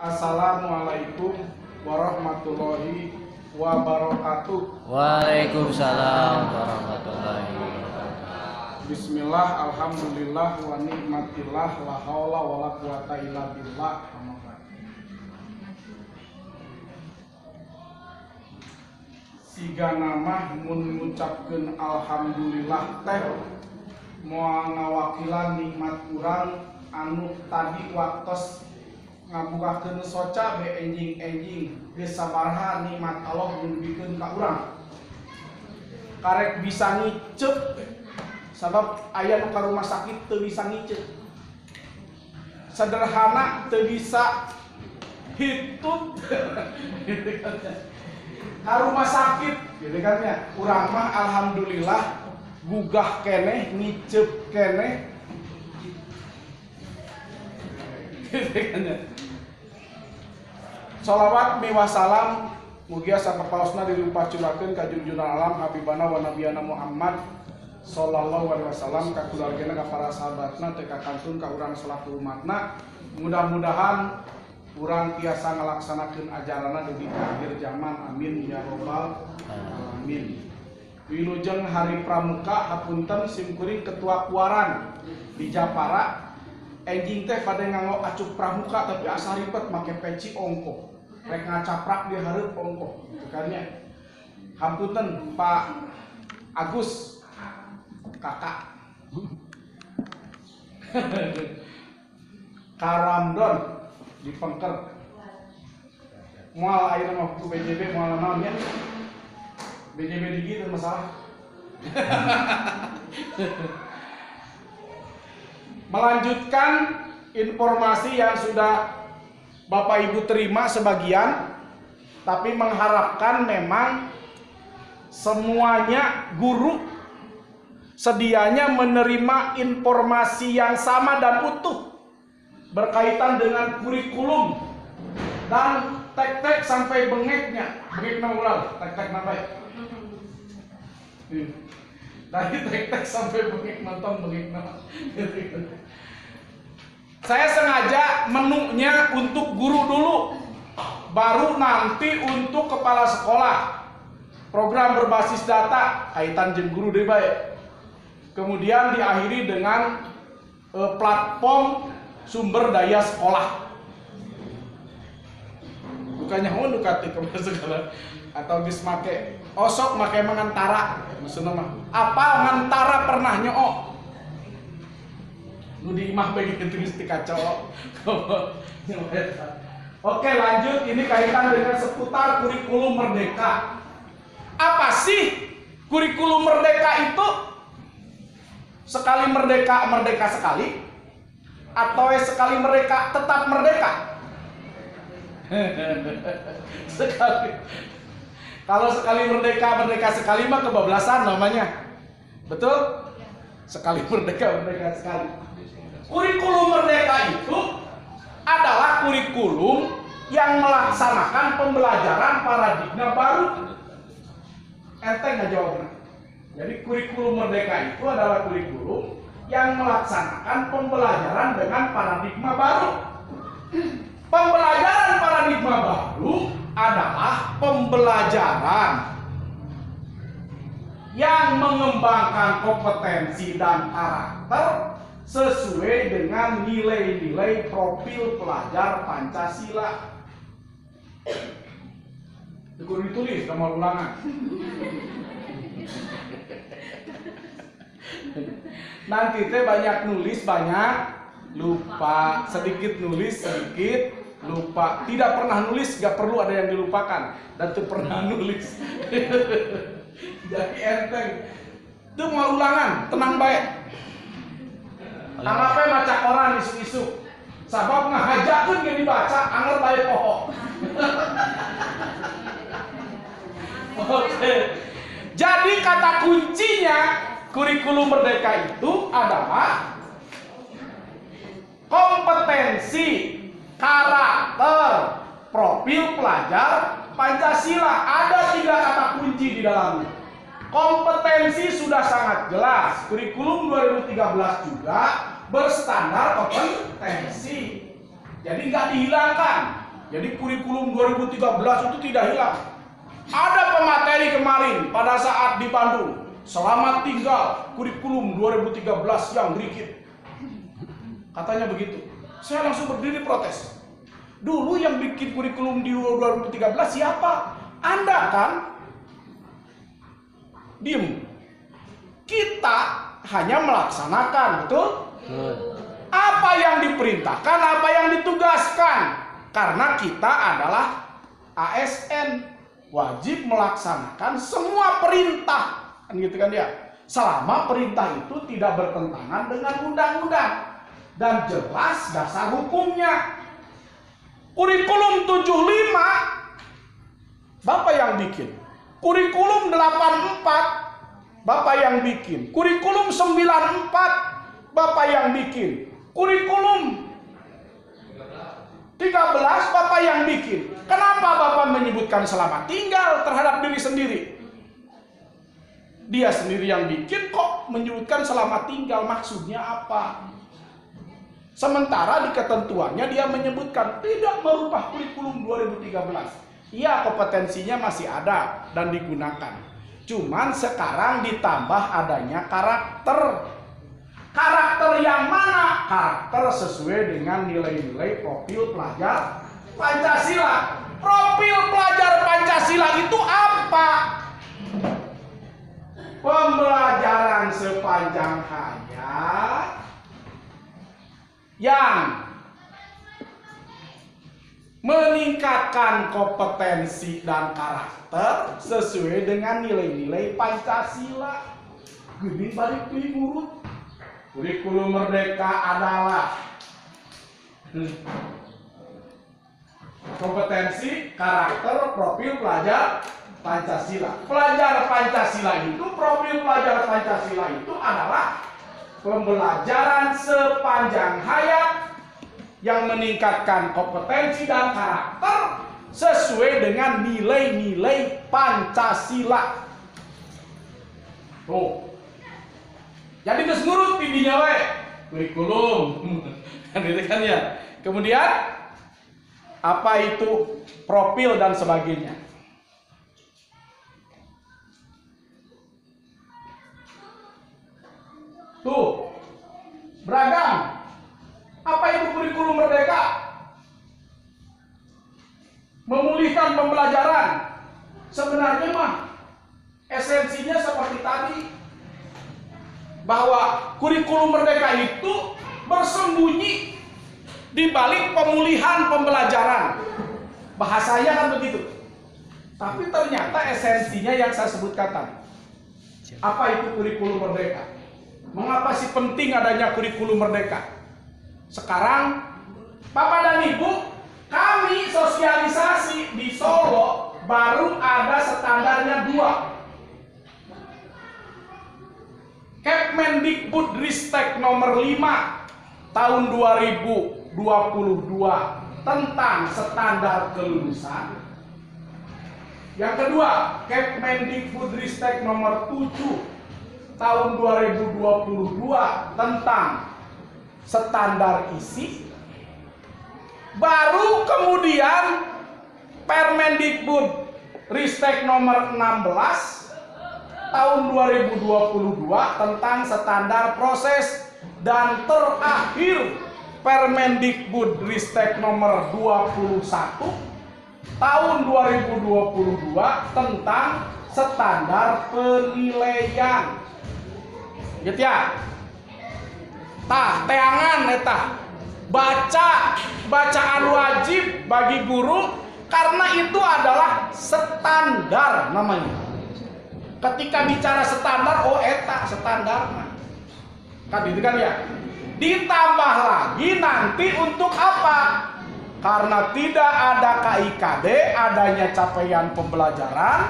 Assalamualaikum warahmatullahi wabarakatuh. Waalaikumsalam warahmatullahi wabarakatuh. Bismillah, alhamdulillah, wa nikmatillah, la haula wa la quwata illa billah. Siga nama mun ngucapkeun alhamdulillah teh moal ngawakilan nikmat urang anu tadi waktos ngabukakeun soca be enjing-enjing geus sabaraha nikmat Allah nunbikeun ka urang. Karek bisa ngicep sabab aya nu ka rumah sakit teu bisa ngicep. Sederhana teu bisa hidup ka rumah sakit gitu kan ya. Urang mah alhamdulillah gugah keneh ngicep keneh gitu kan ya. Sholawat miwa salam mugia sapapaosna dilupacurakeun ka junjungan alam habibana wa nabiyana Muhammad sallallahu alaihi wasallam, ka keluargana, ka para sahabatna, teu ka kantun ka urang selaku umatna. Mudah-mudahan urang tiasa ngalaksanakeun ajaranna dugi akhir zaman. Amin ya robbal alamin. Wilujeng hari pramuka hapunten simkuring ketua kuaran di Japara. Enjing teh pada nganggo acup pramuka tapi asa ribet make peci ongkoh. Rek ngacaprak dia hareup ongkoh gitu kan ya. Hapunten Pak Agus kakak Karamdon di Pengker moal ayeuna mah ku BJB moal naon ya. BJB di gitu masalah. Melanjutkan informasi yang sudah Bapak Ibu terima sebagian, tapi mengharapkan memang semuanya guru sedianya menerima informasi yang sama dan utuh berkaitan dengan kurikulum dan tek-tek sampai bengeknya. Bengekna ulang, tek-tek nampai. Dari tek-tek sampai bengek nonton bengekna. Saya sengaja menunya untuk guru dulu, baru nanti untuk kepala sekolah. Program berbasis data kaitan jeung guru deui bae. Kemudian diakhiri dengan platform sumber daya sekolah. Bukannya nu kate kemana segala atau geus make osok make mangantara maksudna mah. Apal ngantara pernah nyook. Nu di imah bagi geus dikacau. Oke, lanjut, ini kaitan dengan seputar kurikulum merdeka. Apa sih kurikulum merdeka itu? Sekali merdeka, merdeka sekali, atau sekali merdeka tetap merdeka? Sekali. Kalau sekali merdeka, merdeka sekali mah kebablasan namanya. Betul? Sekali merdeka, merdeka sekali. Kurikulum merdeka itu adalah kurikulum yang melaksanakan pembelajaran paradigma baru. Ente nggak jawabnya. Jadi kurikulum merdeka itu adalah kurikulum yang melaksanakan pembelajaran dengan paradigma baru. Pembelajaran paradigma baru adalah pembelajaran yang mengembangkan kompetensi dan karakter sesuai dengan nilai-nilai profil pelajar Pancasila. Itu ditulis nomor ulangan. Nanti teh banyak nulis, banyak lupa, sedikit nulis, sedikit lupa. Tidak pernah nulis, gak perlu ada yang dilupakan. Dan tuh pernah nulis. Jadi enteng. Itu mau ulangan, tenang baik. Anggape baca koran isu-isu. Sabab ngahajakeun ge dibaca, anger bae poho. Oke. Jadi kata kuncinya kurikulum merdeka itu adalah kompetensi, karakter, profil pelajar Pancasila. Ada 3 kata kunci di dalamnya. Kompetensi sudah sangat jelas. Kurikulum 2013 juga berstandar kompetensi. Jadi nggak dihilangkan. Jadi kurikulum 2013 itu tidak hilang. Ada pemateri kemarin pada saat di Bandung, selamat tinggal kurikulum 2013 yang rigid. Katanya begitu. Saya langsung berdiri protes. Dulu yang bikin kurikulum di 2013 siapa? Anda kan? Diem. Kita hanya melaksanakan, betul? Apa yang diperintahkan, apa yang ditugaskan. Karena kita adalah ASN, wajib melaksanakan semua perintah. Kan gitu kan ya? Selama perintah itu tidak bertentangan dengan undang-undang dan jelas dasar hukumnya. Kurikulum 75 Bapak yang bikin. Kurikulum 84 Bapak yang bikin. Kurikulum 94 Bapak yang bikin. Kurikulum 13 Bapak yang bikin. Kenapa Bapak menyebutkan selamat tinggal terhadap diri sendiri? Dia sendiri yang bikin kok menyebutkan selamat tinggal, maksudnya apa? Sementara di ketentuannya dia menyebutkan tidak merubah kurikulum 2013. Iya, kompetensinya masih ada dan digunakan. Cuman sekarang ditambah adanya karakter. Karakter yang mana? Karakter sesuai dengan nilai-nilai profil pelajar Pancasila. Profil pelajar Pancasila itu apa? Pembelajaran sepanjang hayat yang meningkatkan kompetensi dan karakter sesuai dengan nilai-nilai Pancasila. Gini balik urut. Kurikulum Merdeka adalah kompetensi, karakter, profil pelajar Pancasila. Pelajar Pancasila itu, profil pelajar Pancasila itu adalah pembelajaran sepanjang hayat yang meningkatkan kompetensi dan karakter sesuai dengan nilai-nilai Pancasila. Tuh. Jadi terus nurut pidinya we kurikulum. Kan gitu kan ya. Kemudian apa itu profil dan sebagainya. Tuh. Beragam. Apa itu kurikulum Merdeka? Memulihkan pembelajaran. Sebenarnya mah esensinya seperti tadi, bahwa kurikulum Merdeka itu bersembunyi di balik pemulihan pembelajaran. Bahasanya kan begitu. Tapi ternyata esensinya yang saya sebutkan tadi. Apa itu kurikulum Merdeka? Mengapa sih penting adanya kurikulum Merdeka? Sekarang Bapak dan Ibu, kami sosialisasi di Solo baru ada standarnya 2. Kemendikbudristek nomor 5 tahun 2022 tentang standar kelulusan. Yang kedua, Kemendikbudristek nomor 7 tahun 2022 tentang standar isi. Baru kemudian Permendikbudristek nomor 16 tahun 2022 tentang standar proses, dan terakhir Permendikbudristek nomor 21 tahun 2022 tentang standar penilaian. Gitu ya. Tah, teangan eta. Bacaan wajib bagi guru karena itu adalah standar namanya. Ketika bicara standar, oh eta standar. Kan gitu kan ya. Ditambah lagi nanti untuk apa? Karena tidak ada KIKD, adanya capaian pembelajaran,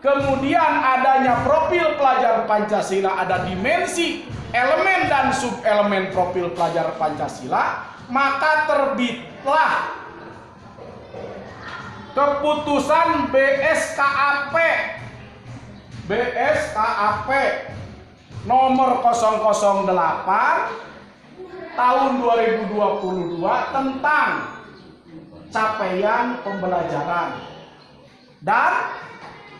kemudian adanya profil pelajar Pancasila, ada dimensi, elemen dan subelemen profil pelajar Pancasila, maka terbitlah keputusan BSKAP nomor 008 tahun 2022 tentang capaian pembelajaran. Dan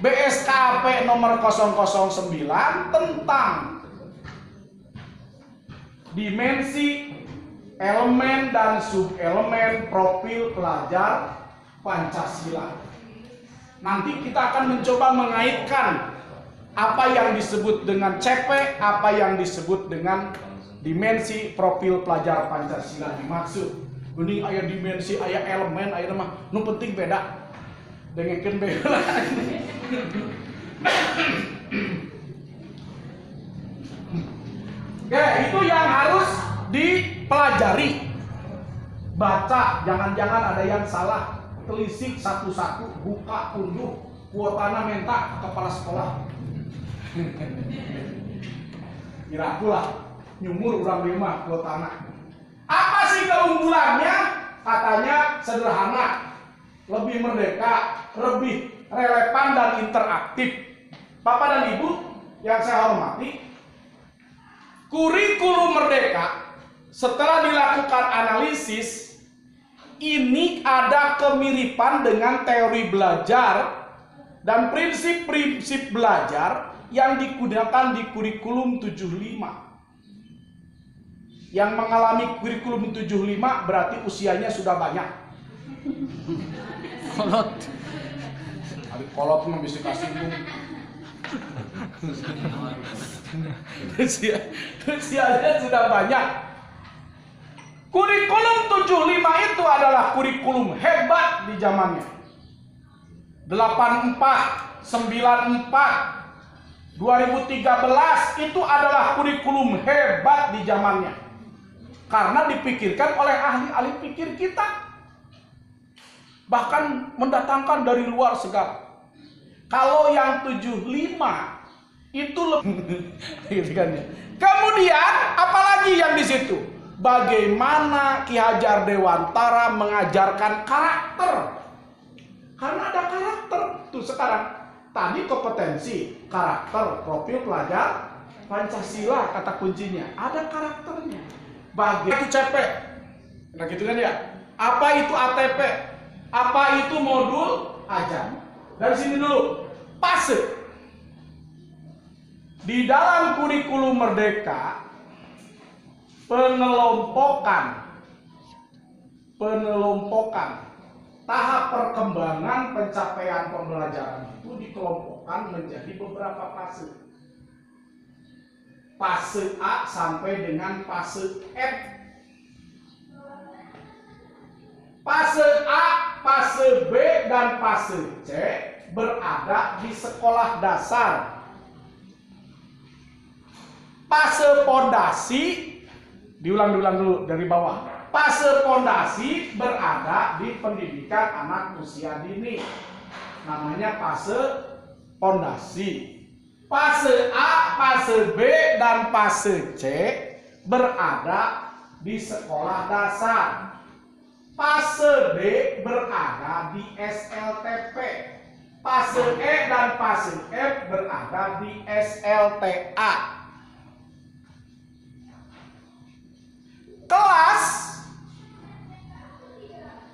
BSKP nomor 009 tentang dimensi, elemen dan subelemen profil pelajar Pancasila. Nanti kita akan mencoba mengaitkan apa yang disebut dengan CP, apa yang disebut dengan dimensi profil pelajar Pancasila dimaksud. Ini aya dimensi, aya elemen, aya mah nu penting beda. Dengekeun beda. Oke, itu yang harus dipelajari. Baca, jangan-jangan ada yang salah. Telisik satu-satu, buka, unduh, kuotana minta ke kepala sekolah. Kira pula nyumur urang lima kuotana. Apa sih keunggulannya? Katanya sederhana, lebih merdeka, lebih relevan dan interaktif. Bapak dan Ibu yang saya hormati, kurikulum merdeka setelah dilakukan analisis ini ada kemiripan dengan teori belajar dan prinsip-prinsip belajar yang digunakan di kurikulum 75. Yang mengalami kurikulum 75 berarti usianya sudah banyak. Kolot. Ari kolot mah bisa kasih usianya sudah banyak. Kurikulum 75 itu adalah kurikulum hebat di zamannya. 84, 94, 2013 itu adalah kurikulum hebat di zamannya. Karena dipikirkan oleh ahli-ahli pikir kita. Bahkan mendatangkan dari luar segala. Kalau yang 75 itu lebih gitu kan ya. Kemudian apalagi yang di situ? Bagaimana Ki Hajar Dewantara mengajarkan karakter? Karena ada karakter tuh sekarang. Tadi kompetensi, karakter, profil pelajar Pancasila kata kuncinya. Ada karakternya. Bagaimana itu CP? Nah gitu kan ya. Apa itu ATP? Apa itu modul ajar? Dari sini dulu. PASE. Di dalam kurikulum merdeka pengelompokan tahap perkembangan pencapaian pembelajaran itu dikelompokkan menjadi beberapa fase. Fase A sampai dengan fase F. Fase A, fase B, dan fase C berada di sekolah dasar. Fase pondasi, diulang dulu dari bawah. Fase pondasi berada di pendidikan anak usia dini. Namanya fase pondasi. Fase A, fase B, dan fase C berada di sekolah dasar. Fase D berada di SLTP. Fase E dan fase F berada di SLTA.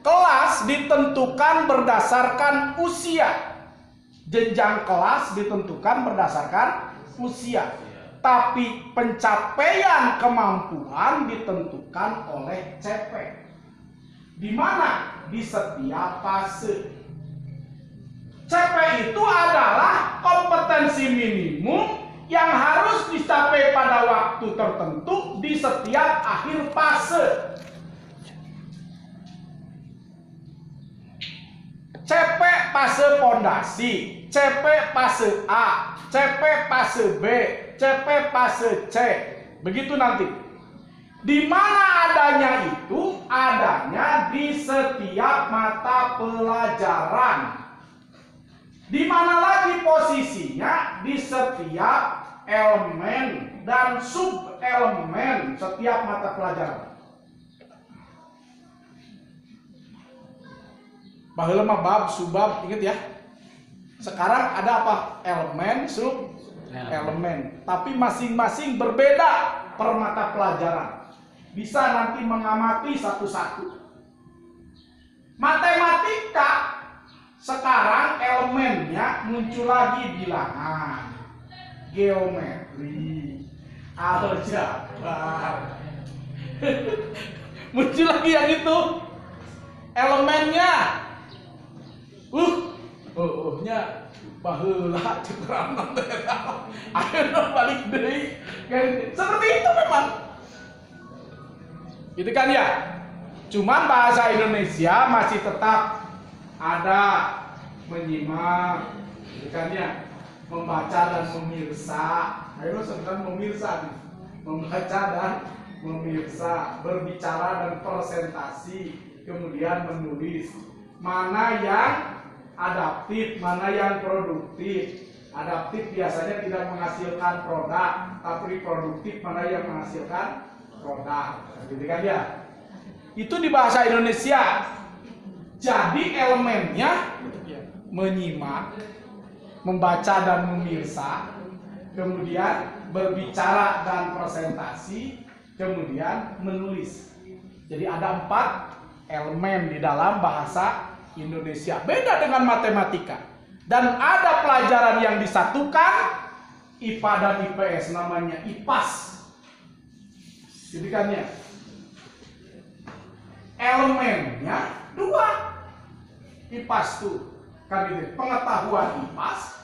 Kelas ditentukan berdasarkan usia. Jenjang kelas ditentukan berdasarkan usia. Tapi pencapaian kemampuan ditentukan oleh CP. Di mana? Di setiap fase. CP itu adalah kompetensi minimum yang harus dicapai pada waktu tertentu di setiap akhir fase. CP fase pondasi, CP fase A, CP fase B, CP fase C. Begitu nanti. Di mana adanya itu? Adanya di setiap mata pelajaran. Di mana lagi posisinya? Di setiap elemen dan subelemen setiap mata pelajaran. Baheula mah bab, subbab, ingat ya. Sekarang ada apa? Elemen, sub-elemen. Tapi masing-masing berbeda per mata pelajaran. Bisa nanti mengamati satu-satu. Matematika sekarang elemennya muncul lagi bilangan, geometri, aljabar. Muncul lagi yang itu elemennya. Nya baheula cekram nanti. Ayo balik deui. Seperti itu memang. Gitu kan ya? Cuman bahasa Indonesia masih tetap ada menyimak, gitu kan ya? Membaca dan memirsa. Ayo sebentar memirsa nih. Membaca dan memirsa, berbicara dan presentasi, kemudian menulis. Mana yang adaptif, mana yang produktif. Adaptif biasanya tidak menghasilkan produk, tapi produktif mana yang menghasilkan produk. Gitu kan ya? Itu di bahasa Indonesia. Jadi elemennya menyimak, membaca dan memirsa, kemudian berbicara dan presentasi, kemudian menulis. Jadi ada 4 elemen di dalam bahasa Indonesia. Beda dengan matematika. Dan ada pelajaran yang disatukan, IPA dan IPS, namanya IPAS. Jadi kan ya, elemennya 2. IPAS tuh kan gitu, pengetahuan IPAS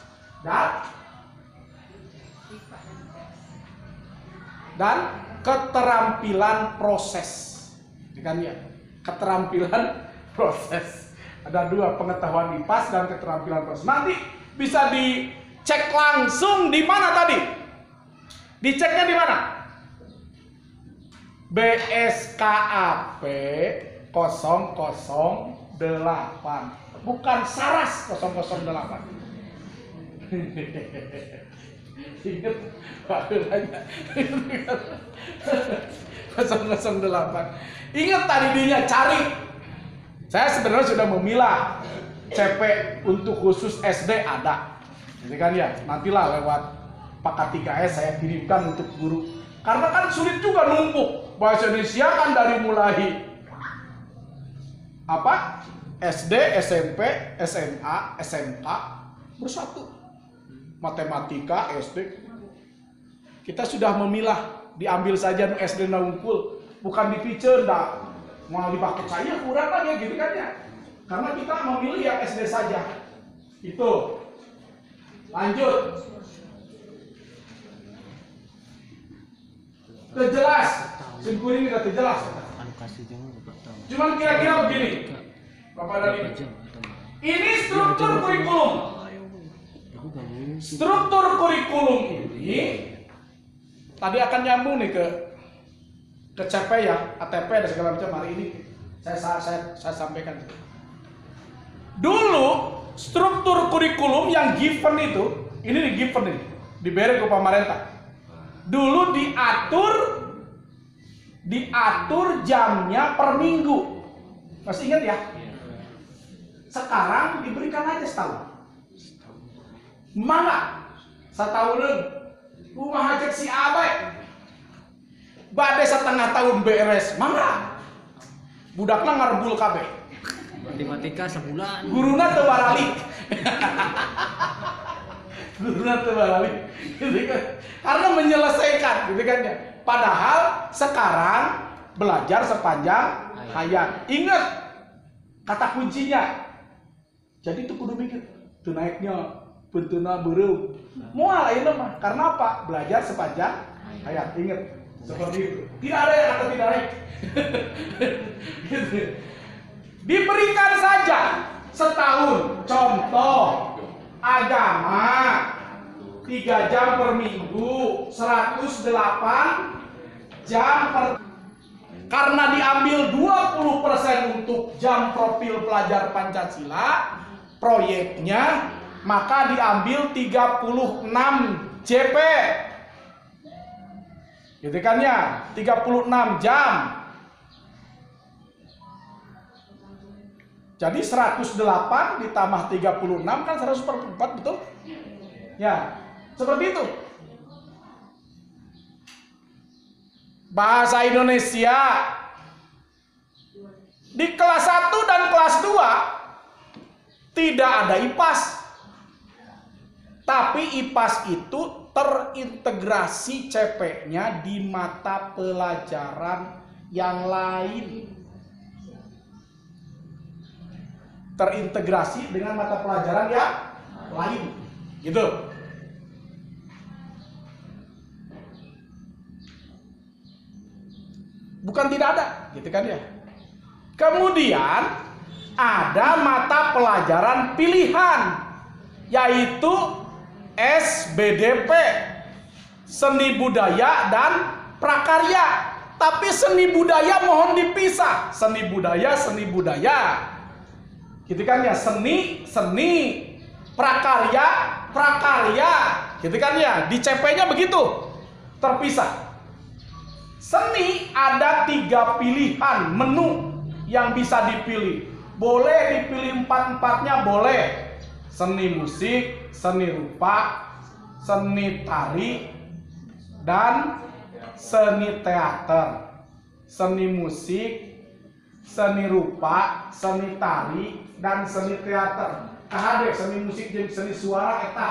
dan keterampilan proses. Kan ya, keterampilan proses. Ada 2, pengetahuan IPAS dan keterampilan proses. Nanti bisa dicek langsung di mana tadi? Diceknya di mana? BSKAP 008, bukan SARAS 008. Ingat bahulanya 008. Ingat tadi dia cari. Saya sebenarnya sudah memilah CP untuk khusus SD ada. Jadi kan ya, nantilah lewat Paket 3S saya kirimkan untuk guru. Karena kan sulit juga numpuk. Bahasa Indonesia kan dari mulai SD, SMP, SMA, SMK bersatu. Matematika, SD. Kita sudah memilah, diambil saja SD na unggul, bukan dipicer dah. Mau dipakai saya kurang kan ya gitu kan ya. Karena kita memilih yang SD saja. Itu. Lanjut. Terjelas. Simpul ini tidak terjelas. Cuman kira-kira begini. Bapak Dali. Ini struktur kurikulum. Struktur kurikulum ini tadi akan nyambung nih ke CP ya, ATP dan segala macam. Hari ini saya sampaikan. Dulu struktur kurikulum yang given itu, ini nih given ini, diberi ke pemerintah. Dulu diatur jamnya per minggu. Masih ingat ya? Sekarang diberikan aja setahun. Mana? Setahun rumah hajat si abai. Bade setengah tahun beres. Mana? Budakna ngarbul kabeh. Matematika sebulan. Guruna teu baralik. Guruna teu baralik. Gitu kan? Karena menyelesaikan, gitu kan ya. Padahal sekarang belajar sepanjang hayat. Ingat kata kuncinya. Jadi itu kudu mikir, teu naiknya pentuna beureum. Moal ayeuna mah. Karena apa? Belajar sepanjang hayat. Ingat seperti itu. Tidak ada yang kata tidak naik. Gitu. Diberikan saja setahun. Contoh agama 3 jam per minggu, 108 jam per. Karena diambil 20% untuk jam profil pelajar Pancasila proyeknya, maka diambil 36 JP. Gitu kan ya, 36 jam. Jadi 108 ditambah 36 kan 100/4, betul? Ya, seperti itu. Bahasa Indonesia Di kelas 1 dan kelas 2 tidak ada IPAS. Tapi IPAS itu terintegrasi CP-nya di mata pelajaran yang lain. Terintegrasi dengan mata pelajaran yang lain. Gitu. Bukan tidak ada, gitu kan ya. Kemudian ada mata pelajaran pilihan, yaitu SBDP, seni budaya dan prakarya. Tapi seni budaya mohon dipisah, seni budaya. Gitu kan ya, seni, prakarya, gitu kan ya. Di CP-nya begitu, terpisah. Seni ada 3 pilihan menu yang bisa dipilih. Boleh dipilih 4-4-nya, boleh. Seni musik, seni rupa, seni tari, dan seni teater. Seni musik, seni rupa, seni tari, dan seni teater. Ada seni musik jeung seni suara eta.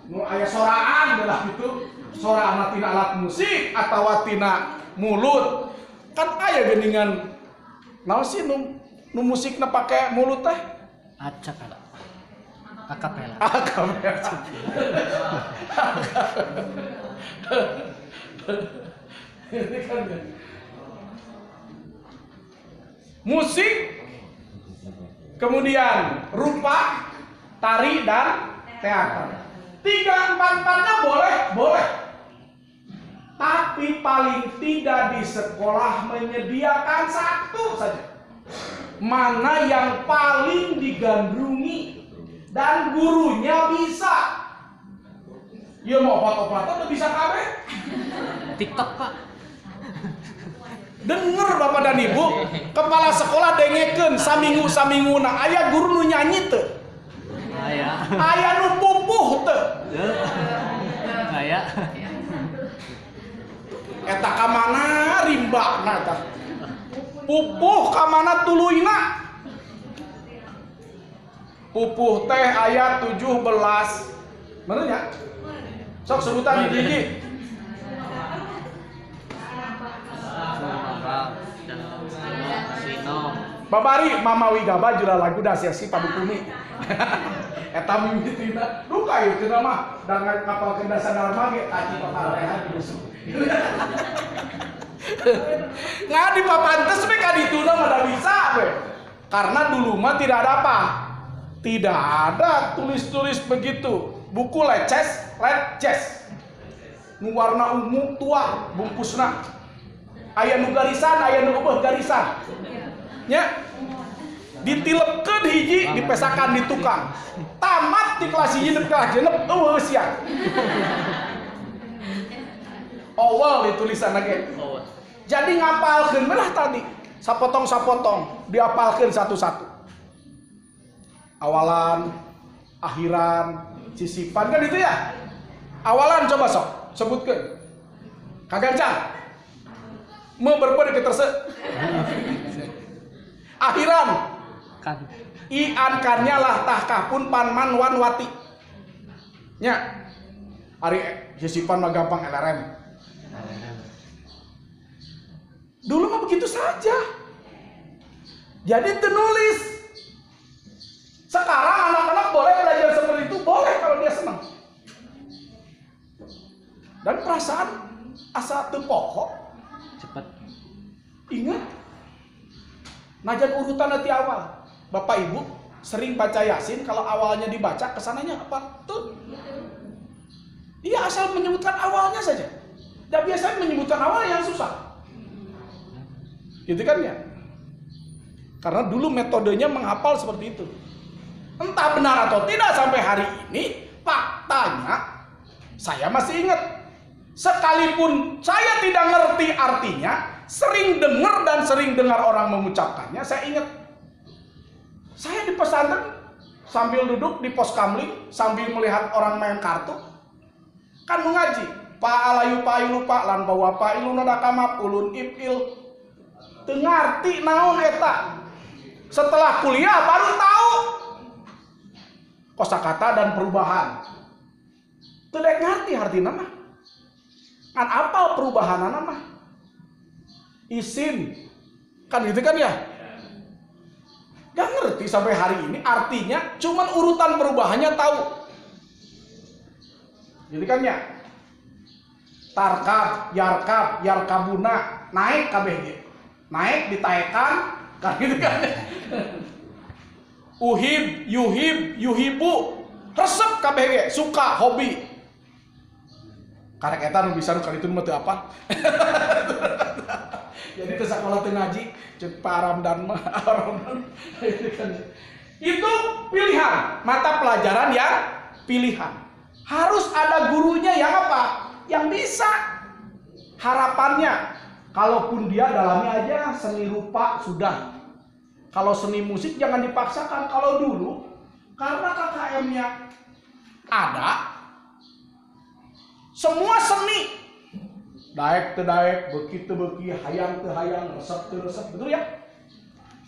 Nu aya soraan belah gitu. Soraan tina alat musik atau tina mulut. Kan aya geuningan naon sih nu musikna pake mulut teh? Acak ada. Akapela. Musik, kemudian rupa, tari, dan teater. 3-4-4-nya boleh. Tapi paling tidak di sekolah menyediakan satu saja. Mana yang paling digandrungi dan gurunya bisa. Ya mau opat-opatan udah bisa kabeh. TikTok, Pak. Dengar Bapak dan Ibu, kepala sekolah dengekeun saminggu-saminguna aya guru nu nyanyi teu? Aya nu pupuh teu? Aya. Eta ka mana rimbana eta? Pupuh ka mana tuluйna? Pupuh teh aya 17. Bener nya? Sok sebutan hiji-hiji. Babari Mamawi Gaba jula lagu dasiasi padukumi. Eta mimitina duka ieu cenah mah dangan kapal kendasa Dharma ge aci papalehan di dusun. Ngadi papantes we ka dituna mah da bisa we. Karena dulu mah tidak ada apa? Tidak ada tulis-tulis begitu. Buku leces. Nu warna ungu tua bungkusna. Aya nu garisan, aya nu eueuh garisan. Nya ditilepkeun hiji dipesakan di tukang. Tamat di kelas hiji nepi kelas genep eueuh sia. Awal ditulisan lagi. Jadi ngapalkeun lah tadi. Sapotong-sapotong diapalkeun satu-satu. Awalan, akhiran, sisipan kan itu ya. Awalan coba sok sebutkeun. Kagancang. Mau berpede ke terse. Akhiran Kan. ian kannya lah tahkahpun panman wan wati. Nya. Ari sisipan mah gampang LRM. Dulu mah begitu saja. Jadi tenulis. Sekarang anak-anak boleh belajar seperti itu, boleh kalau dia senang. Dan perasaan asa teu pokok. Cepat. Ingat. Najan urutan di awal. Bapak Ibu sering baca Yasin, kalau awalnya dibaca kesananya apa? Tuh. Dia asal menyebutkan awalnya saja. Dan biasanya menyebutkan awal yang susah. Gitu kan ya? Karena dulu metodenya menghafal seperti itu. Entah benar atau tidak sampai hari ini, faktanya saya masih ingat. Sekalipun saya tidak ngerti artinya, sering dengar dan sering dengar orang mengucapkannya, saya ingat. Saya di pesantren sambil duduk di pos kamling, sambil melihat orang main kartu, kan mengaji. Pa alayu pa ilu pa lan bawa pa ilu nadakama ulun ipil teu ngarti naon eta. Setelah kuliah baru tahu kosakata dan perubahan. Teu dek ngarti artina mah. Kan apal perubahanana mah. Isim. Kan gitu kan ya? Gak ngerti sampai hari ini artinya cuman urutan perubahannya tahu. Jadi kan ya? Tarkab, yarkab, yarkabuna, naik KBG. Naik ditaekan, kan gitu kan. Uhib, yuhib, yuhibu, resep KBG, suka, hobi. Karek eta nu bisa nu kali itu mah teu apa. Jadi teu sakola teu ngaji, ceuk paramdan mah aramdan. Itu pilihan, mata pelajaran yang pilihan. Harus ada gurunya yang apa? Yang bisa. Harapannya, kalaupun dia dalami aja seni rupa sudah. Kalau seni musik jangan dipaksakan. Kalau dulu karena KKM-nya ada, semua seni, daek teu daek, beuki teu beuki, hayang teu hayang, resep teu resep, betul ya?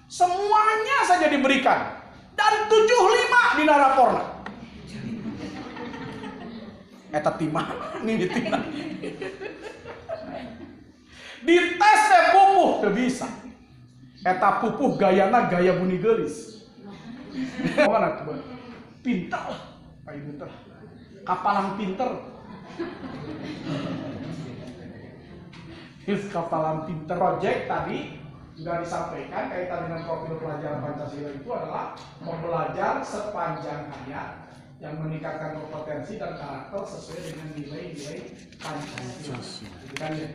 Semuanya saja diberikan dan 75 dina raporna. Eta timah nih ditina. Dites teh pupuh teu bisa. Eta pupuh gayana gaya buni geulis. Mana coba? Pinter lah, kayak pinter. Kapalang pinter. Kapalang pinter. Project tadi sudah disampaikan kaitan dengan profil pelajaran Pancasila itu adalah membelajar sepanjang hayat yang meningkatkan kompetensi dan karakter sesuai dengan nilai-nilai Pancasila. Kan ya?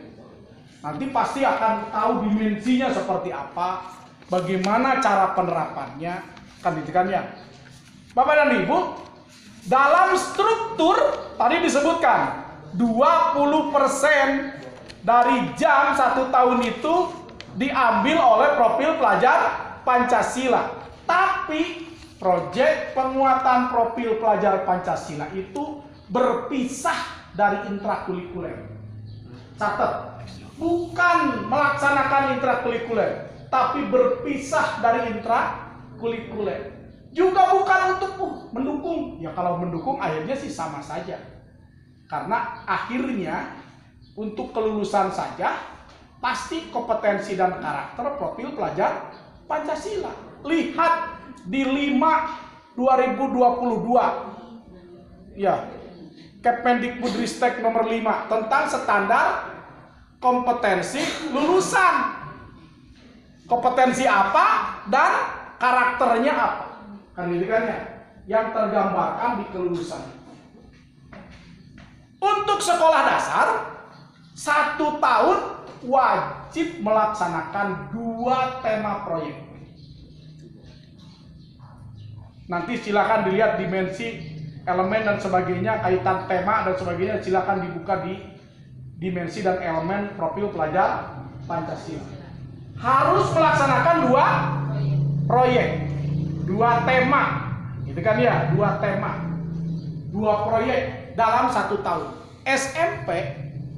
Nanti pasti akan tahu dimensinya seperti apa, bagaimana cara penerapannya, kan gitu kan ya. Bapak dan Ibu, dalam struktur tadi disebutkan 20% dari jam 1 tahun itu diambil oleh profil pelajar Pancasila. Tapi proyek penguatan profil pelajar Pancasila itu berpisah dari intrakurikuler. Catat, bukan melaksanakan intrakurikuler, tapi berpisah dari intrakurikuler. Juga bukan untuk mendukung. Ya kalau mendukung akhirnya sih sama saja. Karena akhirnya untuk kelulusan saja pasti kompetensi dan karakter profil pelajar Pancasila. Lihat di 5/2022 ya, Kemendikbudristek nomor 5 tentang standar kompetensi lulusan. Kompetensi apa dan karakternya apa? Kan ini kan ya, yang tergambarkan di kelulusan. Untuk sekolah dasar 1 tahun wajib melaksanakan 2 tema proyek. Nanti silakan dilihat dimensi, elemen dan sebagainya, kaitan tema dan sebagainya, silakan dibuka di dimensi dan elemen profil pelajar Pancasila. Harus melaksanakan 2 proyek, 2 tema, gitu kan ya, 2 tema, 2 proyek dalam 1 tahun. SMP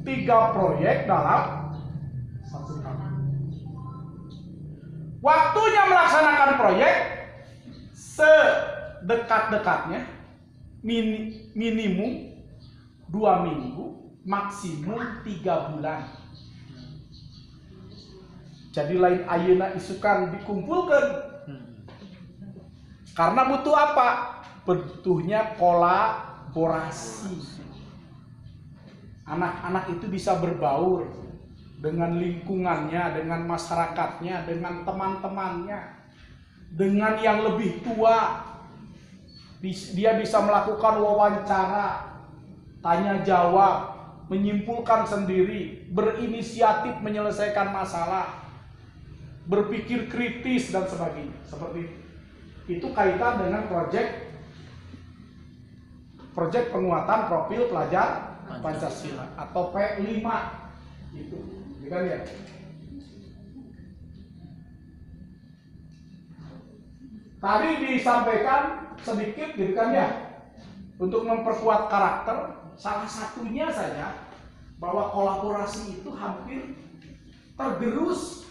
3 proyek dalam 1 tahun. Waktunya melaksanakan proyek sedekat-dekatnya, minimum 2 minggu, maksimum 3 bulan. Jadi lain ayeuna isukan dikumpulkan. Karena butuh apa? Butuhnya kolaborasi. Anak-anak itu bisa berbaur dengan lingkungannya, dengan masyarakatnya, dengan teman-temannya. Dengan yang lebih tua, dia bisa melakukan wawancara, tanya jawab, menyimpulkan sendiri, berinisiatif menyelesaikan masalah, berpikir kritis dan sebagainya. Seperti itu kaitan dengan proyek penguatan profil pelajar Pancasila atau P5 itu, kan ya? Tadi disampaikan sedikit gitu kan ya, untuk memperkuat karakter, salah satunya saja bahwa kolaborasi itu hampir tergerus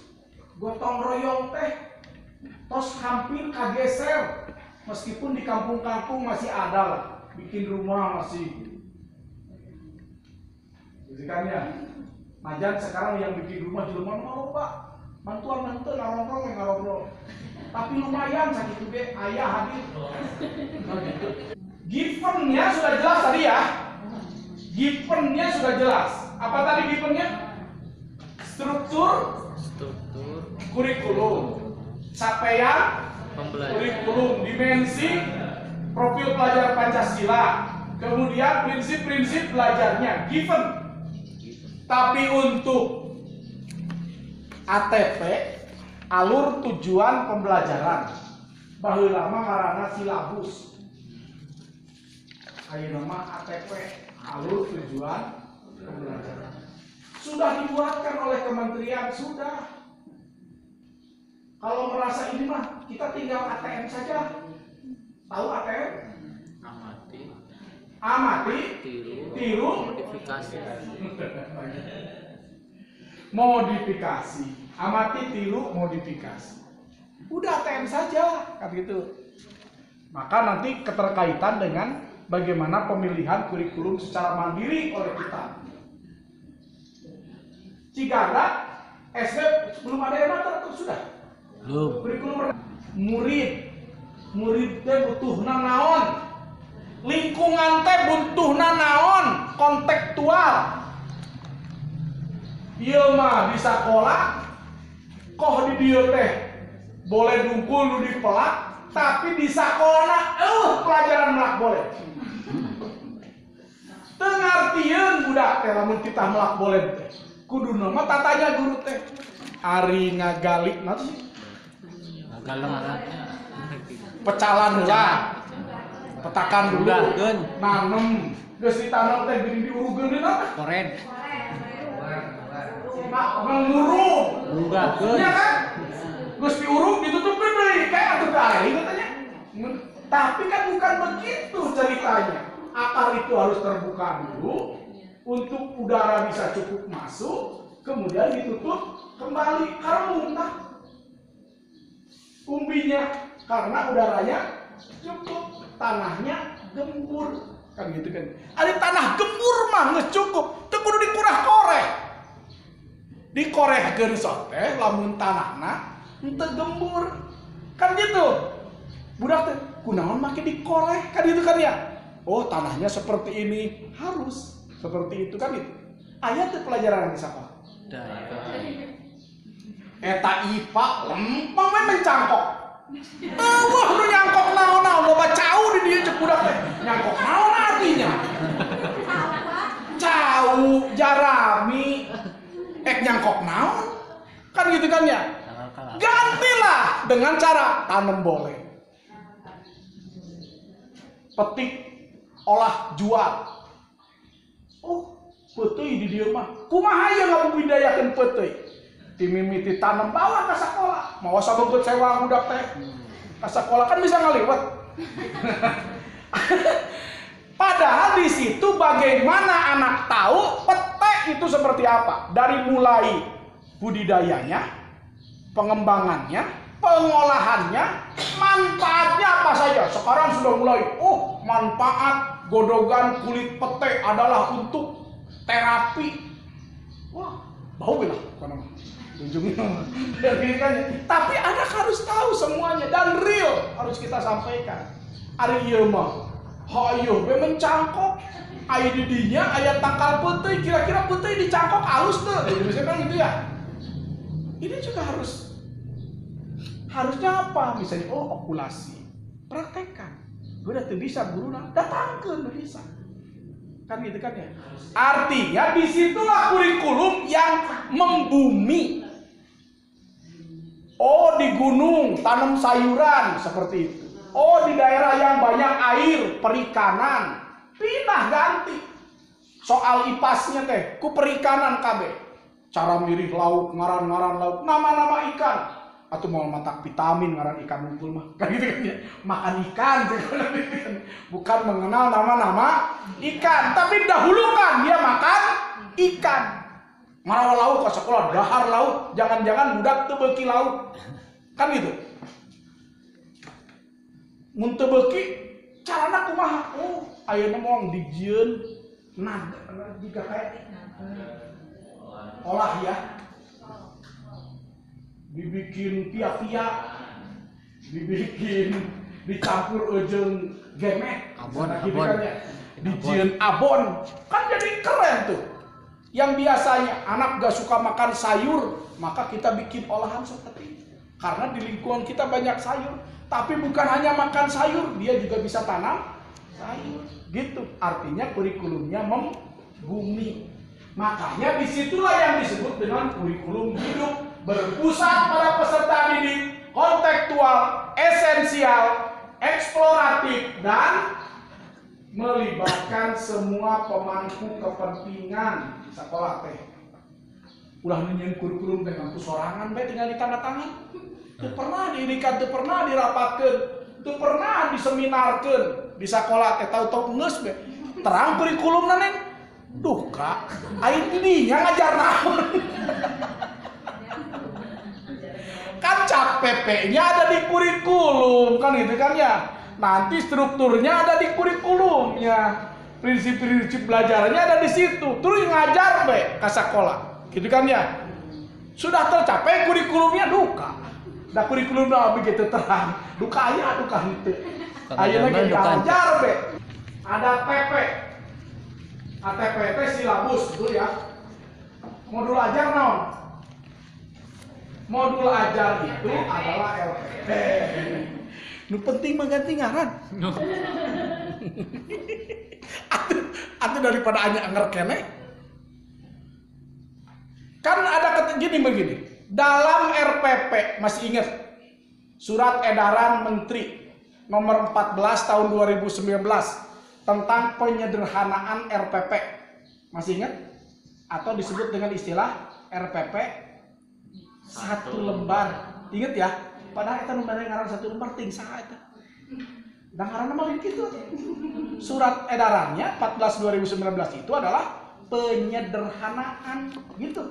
gotong royong teh tos hampir kageser, meskipun di kampung-kampung masih ada lah, bikin rumah masih kan ya. Majan sekarang yang bikin rumah di rumah mau Pak, bantuan nanti ngarong-ngarong. Tapi lumayan sakit juga ayah hadir. Givennya sudah jelas tadi ya. Givennya sudah jelas. Apa tadi givennya? Struktur kurikulum, capaian kurikulum, dimensi profil pelajar Pancasila, kemudian prinsip-prinsip belajarnya, given. Tapi untuk ATP, alur tujuan pembelajaran, baheula mah ngaranna silabus. Ayeuna mah ATP, alur tujuan pembelajaran. Sudah dibuatkan oleh kementerian, sudah. Kalau merasa ini mah kita tinggal ATM saja. Tahu ATM? Amati, tiru, modifikasi. Amati, tiru, modifikasi. Udah ATM saja, kan gitu. Maka nanti keterkaitan dengan bagaimana pemilihan kurikulum secara mandiri oleh kita. Ciganda, SD belum ada yang daftar atau sudah? Belum. Kurikulum murid teh butuhna naon? Lingkungan teh butuhna naon? Kontekstual. Ieu mah di sekolah koh di dieu teh boleh dungkul nu dipelak, tapi di sekolah pelajaran melak boleh. Teu ngartieun budak teh lamun kita melak boleh teh. Kuduna mah tatanya guru teh ari ngagali naon sih? Pecalan heula. Petakan dulu. Nanem, geus ditanam teh geuning diurugeun deui naon? Koren. Mengurung. Urugkeun. Iya kan? Geus diurug ditutupkeun deui kayak atuh kae katanya. Tapi kan bukan begitu ceritanya. Akar itu harus terbuka dulu untuk udara bisa cukup masuk, kemudian ditutup kembali karena muntah. Umbinya karena udaranya cukup, tanahnya gembur, kan gitu kan. Ada tanah gembur mah geus cukup, teu kudu dikurah koreh. Dikorehkeun sok teh lamun tanahna henteu gembur. Kan gitu. Budak teh kunaon make dikoreh, kan gitu kan ya. Oh, tanahnya seperti ini, harus seperti itu kan itu. Ayat teh pelajaran di siapa? Eta IPA lempeng we mencangkok. Wah, nu nyangkok naon-naon loba cau di dieu cek budak teh. Nyangkok naon artinya? Cau, jarami, nyangkok naon? Kan gitu kan ya? Gantilah dengan cara tanam boleh. Petik, olah, jual. Oh, peuteuy di dieu mah. Kumaha ieu ngabudidayakeun peuteuy? Timimiti tanam bawa ke sekolah. Mau sabeukeut sewa budak teh. Ke sekolah kan bisa ngaliwat. Padahal di situ bagaimana anak tahu petek itu seperti apa? Dari mulai budidayanya, pengembangannya, pengolahannya, manfaatnya apa saja. Sekarang sudah mulai, manfaat godogan kulit petek adalah untuk terapi. Wah, bau belah karena tapi anak harus tahu semuanya dan real harus kita sampaikan. Ari ieu mah hayu be mencangkok. Aya di dinya aya tangkal peuteui, kira-kira peuteui dicangkok halus teu. Misalnya gitu ya. Ini juga harusnya apa? Misalnya okulasi. Praktekkan. Gue udah tuh bisa guruna, datangkeun bisa. Kan gitu kan ya. Artinya disitulah kurikulum yang membumi. Oh, di gunung tanam sayuran seperti itu. Oh, di daerah yang banyak air, perikanan, pindah ganti. Soal ipasnya teh, ku perikanan kabeh. Cara mirih lauk, ngaran-ngaran lauk, nama-nama ikan. Atau mau matak vitamin ngaran ikan unggul mah. Kan gitu kan ya. Makan ikan, bukan mengenal nama-nama ikan, tapi dahulukan dia makan ikan. Marawa lauk ka sekolah, dahar lauk, jangan-jangan budak teu beuki lauk. Kan gitu. Mun teu beuki carana kumaha? Oh, ayeuna moal dijieun naga juga kayak olah ya. Dibikin pia-pia, dibikin dicampur jeung gemek, Abon. dijieun abon. Kan jadi keren tuh. Yang biasanya anak gak suka makan sayur, maka kita bikin olahan seperti itu. Karena di lingkungan kita banyak sayur. Tapi bukan hanya makan sayur, dia juga bisa tanam sayur. Gitu. Artinya kurikulumnya membumi. Makanya disitulah yang disebut dengan kurikulum hidup. Berpusat pada peserta didik, kontekstual, esensial, eksploratif, dan melibatkan semua pemangku kepentingan di sekolah teh. Ulah nunyeun kurikulum teh ngangku sorangan bae tinggal ditandatangan. Teu pernah diirikan, teu pernah dirapatkeun, teu pernah diseminarkeun di sekolah teh tahu-tahu geus bae. Terang kurikulumna neng. Duh, Kak, aing didinya ngajar naon. Kan cap PP-nya ada di kurikulum, kan gitu kan ya. Nanti strukturnya ada di kurikulumnya, prinsip-prinsip belajarnya ada di situ. Terus ngajar be ke sekolah, gitu kan ya. Sudah tercapai kurikulumnya duka. Da kurikulumnya begitu terang, duka aya duka henteu. Ayeuna ge ngajar be. Ada PP. ATP teh silabus dulu ya. Modul ajar naon? Modul ajar itu adalah LPP. Nu penting mengganti ngaran. Atuh daripada anya anger kene. Kan ada kata gini begini. Dalam RPP masih ingat Surat Edaran Menteri nomor 14 tahun 2019 tentang penyederhanaan RPP. Masih ingat? Atau disebut dengan istilah RPP satu lembar. Ingat ya? Padahal kita membayar ngaran satu lembar ting saha eta. Dan ngaranna mah lain kitu. Surat edarannya 14 2019 itu adalah penyederhanaan gitu.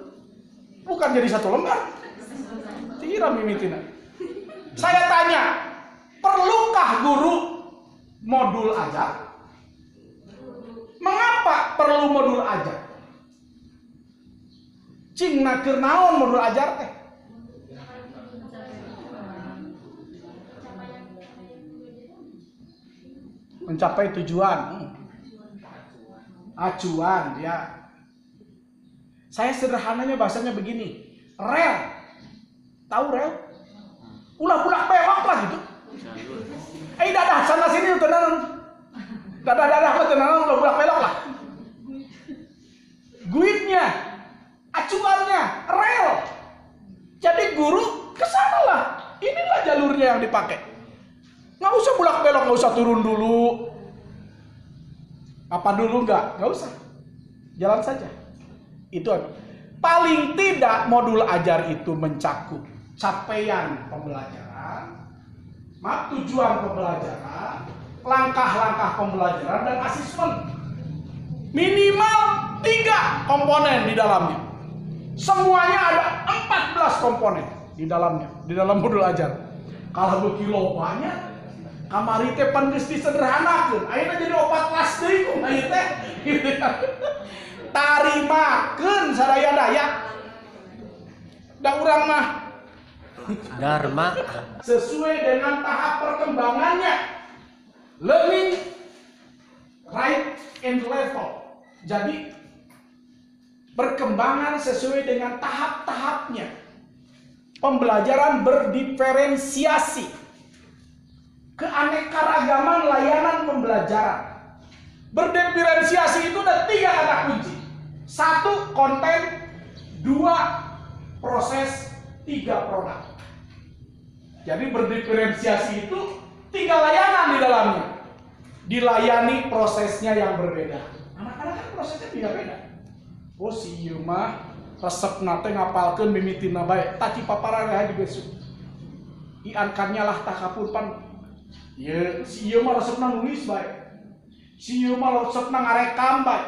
Bukan jadi satu lembar. Tira mimitina. Saya tanya, perlukah guru modul ajar? Mengapa perlu modul ajar? Cingna keur naon modul ajar teh? Mencapai tujuan. Acuan ya. Saya sederhananya bahasanya begini. Rel. Tahu rel? Ulah bulak belok lah gitu. Dadah sana sini tenan. Dadah mah tenan ulah bulak belok lah. Guidnya, acuannya, rel. Jadi guru kesana lah. Inilah jalurnya yang dipakai. Nggak usah bulak belok, nggak usah turun dulu. Apa dulu nggak usah. Jalan saja. Itu paling tidak modul ajar itu mencakup capaian pembelajaran, tujuan pembelajaran, langkah-langkah pembelajaran dan asesmen. Minimal 3 komponen di dalamnya. Semuanya ada 14 komponen di dalamnya, di dalam modul ajar. Kalau berkilo banyak, kamari teh pan geus disederhanakeun. Ayeuna jadi 4 kelas deui ku ieu teh. Tarimakeun sadaya daya. Da urang mah Dharma sesuai dengan tahap perkembangannya. Learning right and level. Jadi perkembangan sesuai dengan tahap-tahapnya. Pembelajaran berdiferensiasi. Keanekaragaman layanan pembelajaran. Berdiferensiasi itu ada 3 kata kunci. 1 konten, 2 proses, 3 produk. Jadi berdiferensiasi itu 3 layanan di dalamnya. Dilayani prosesnya yang berbeda. Anak-anak kan prosesnya beda-beda. Oh si ieu mah resepna teh ngapalkeun mimitina bae. Taci paparan ya di besok. Iankannya lah takapun ye si ieu mah resepna nulis bae. Si ieu mah resepna ngarekam bae.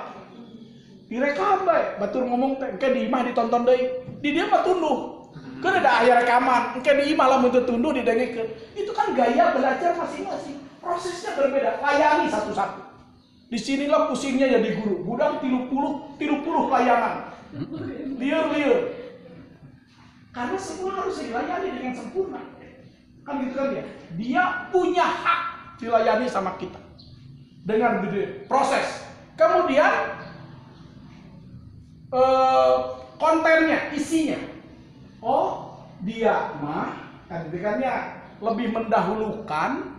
direkam bae, batur ngomong teh, engke di imah ditonton deui. Di dia mah tunduh. Kan ada aya rekaman, engke di imah lamun teu tunduh didengekeun. Itu kan gaya belajar masing-masing. Prosesnya berbeda, layani satu-satu. Disinilah pusingnya jadi guru. Budak 30 layangan. Liur. Karena semua harus dilayani dengan sempurna. Kan gitu kan ya. Dia punya hak dilayani sama kita. Dengan proses. Kemudian kontennya, isinya. Oh, dia mah kan gitu kan ya, lebih mendahulukan.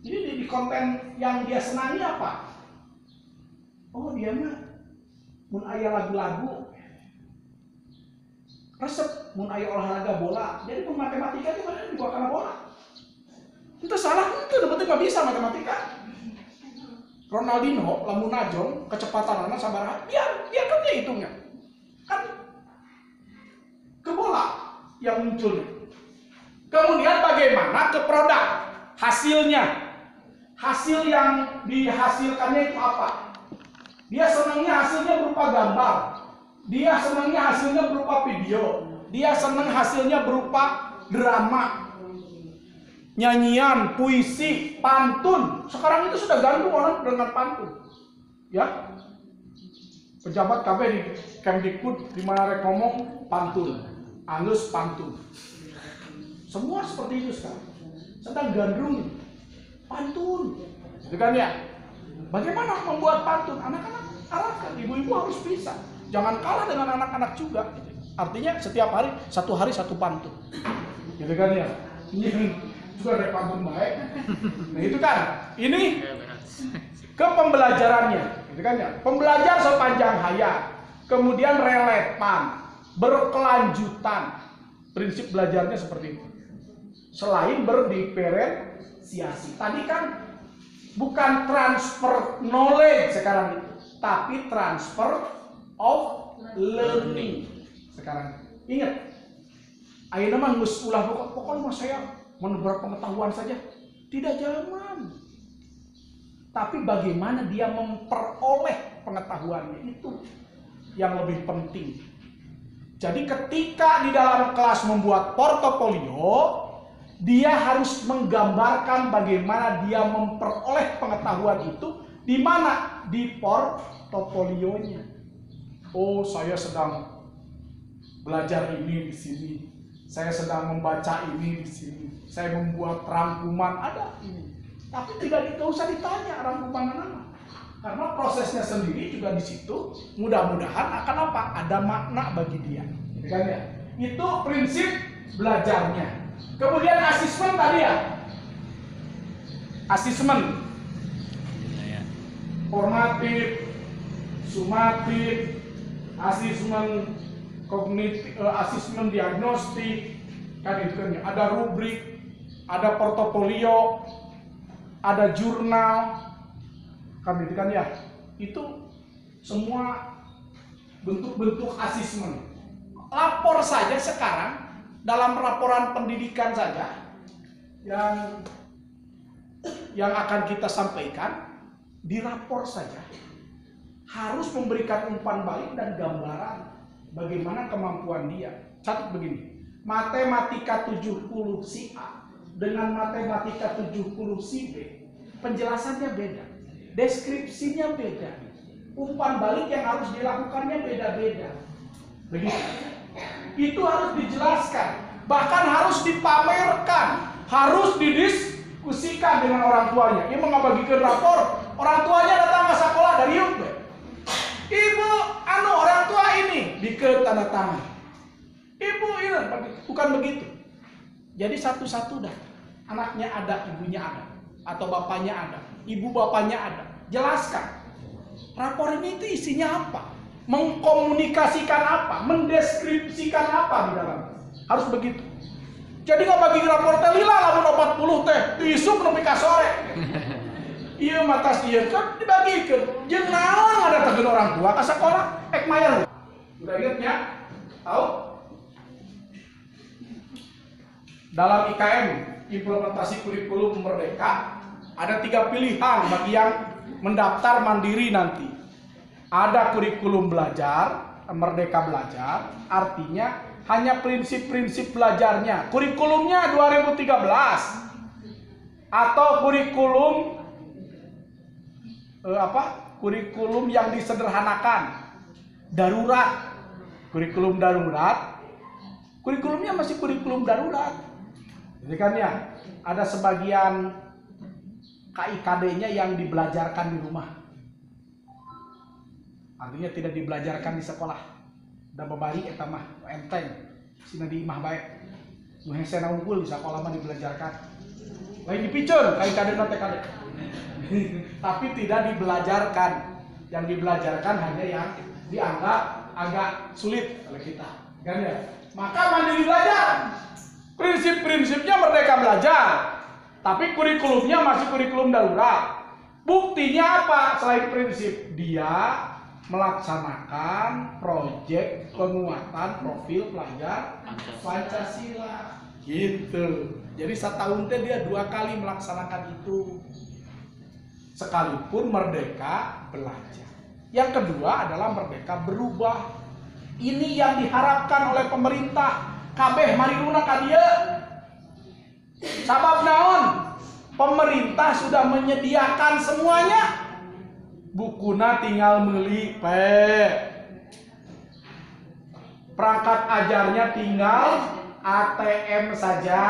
Jadi di konten yang dia senangi apa? Oh, dia mah mun aya lagu-lagu resep, mun aya olahraga bola. Jadi mun matematika itu mana juga karena bola. Itu salah, itu penting mah bisa matematika. Ronaldinho lamun najong kecepatanana sabaraha, biarkan dia hitungnya. Kan ke bola yang muncul. Kemudian bagaimana ke produk hasilnya? Hasil yang dihasilkannya itu apa? Dia senangnya hasilnya berupa gambar. Dia senangnya hasilnya berupa video. Dia senang hasilnya berupa drama. Nyanyian, puisi, pantun. Sekarang itu sudah gantung orang dengan pantun. Ya. Pejabat KB di Kemdikbud di mana rek ngomong pantun. Alus pantun. Semua seperti itu sekarang. Sedang gandrung pantun. Itu kan ya. Bagaimana membuat pantun? Anak-anak arahkan, ibu-ibu harus bisa. Jangan kalah dengan anak-anak juga. Artinya setiap hari satu pantun. Gitu kan ya. Ini juga ada pantun baik. Nah itu kan. Ini ke pembelajarannya. Gitu kan ya. Pembelajar sepanjang hayat. Kemudian relevan, berkelanjutan. Prinsip belajarnya seperti itu. Selain berdiferensiasi. Tadi kan bukan transfer knowledge sekarang itu, tapi transfer of learning sekarang. Ingat, ayeuna mah geus ulah pokoknya saya menebar pengetahuan saja. Tidak zaman. Tapi bagaimana dia memperoleh pengetahuannya itu yang lebih penting. Jadi ketika di dalam kelas membuat portofolio, dia harus menggambarkan bagaimana dia memperoleh pengetahuan itu di mana? Di portofolionya. Oh, saya sedang belajar ini di sini. Saya sedang membaca ini di sini. Saya membuat rangkuman ada ini. Tapi tidak usah ditanya rangkuman mana. Karena prosesnya sendiri juga di situ mudah-mudahan akan apa? Ada makna bagi dia. Kan ya? Itu prinsip belajarnya. Kemudian asesmen tadi ya. Asesmen formatif, sumatif, asesmen kognitif, asesmen diagnostik, kan itu kan ya. Ada rubrik, ada portofolio, ada jurnal, kan itu kan ya. Itu semua bentuk-bentuk asesmen. Lapor saja sekarang dalam laporan pendidikan saja yang akan kita sampaikan, di rapor saja harus memberikan umpan balik dan gambaran bagaimana kemampuan dia. Catat begini, matematika 70 si A dengan matematika 70 si B, penjelasannya beda, deskripsinya beda, umpan balik yang harus dilakukannya beda-beda. Begitu. Itu harus dijelaskan, bahkan harus dipamerkan, harus didiskusikan dengan orang tuanya. Ia mengabagikan rapor, orang tuanya datang ke sekolah dari yuk, ibu, orang tua ini dike tanda tangan. Ibu ini, bukan begitu. Jadi satu-satu dah, anaknya ada, ibunya ada, atau bapaknya ada, ibu bapaknya ada. Jelaskan, rapor ini itu isinya apa? Mengkomunikasikan apa, mendeskripsikan apa di dalam. Harus begitu. Jadi nggak bagi rapor teh lila lamun 40 teh isuk nepi ka sore. Ieu matas ieu kan dibagikeun. Jeung naon ngadatengkeun orang tua ka sekolah ek mayar. Udah inget nya? Tahu? Dalam IKM, implementasi kurikulum merdeka, ada 3 pilihan bagi yang mendaftar mandiri nanti. Ada kurikulum belajar, Merdeka Belajar, artinya hanya prinsip-prinsip belajarnya. Kurikulumnya 2013 atau kurikulum kurikulum yang disederhanakan, darurat, kurikulum darurat, kurikulumnya masih kurikulum darurat. Jadi kan ya, ada sebagian KIKD-nya yang dibelajarkan di rumah. Artinya tidak dibelajarkan di sekolah. Dan babari eta mah enteng. Sina di imah bae. Nu hesena unggul di sekolah mah dibelajarkan. Lain dipiceun KIKD na TKD. Tapi tidak dibelajarkan. Yang dibelajarkan hanya yang dianggap agak sulit oleh kita. Kan ya? Maka mandiri belajar. Prinsip-prinsipnya Merdeka Belajar. Tapi kurikulumnya masih kurikulum darurat. Buktinya apa? Selain prinsip, dia melaksanakan proyek penguatan profil pelajar Pancasila. Gitu. Jadi setahun dia 2 kali melaksanakan itu. Sekalipun Merdeka Belajar. Yang kedua adalah Merdeka Berubah. Ini yang diharapkan oleh pemerintah. Kabeh mariluna ka dieu. Sabab naon? Pemerintah sudah menyediakan semuanya. Bukuna tinggal meuli perangkat ajarnya tinggal ATM saja.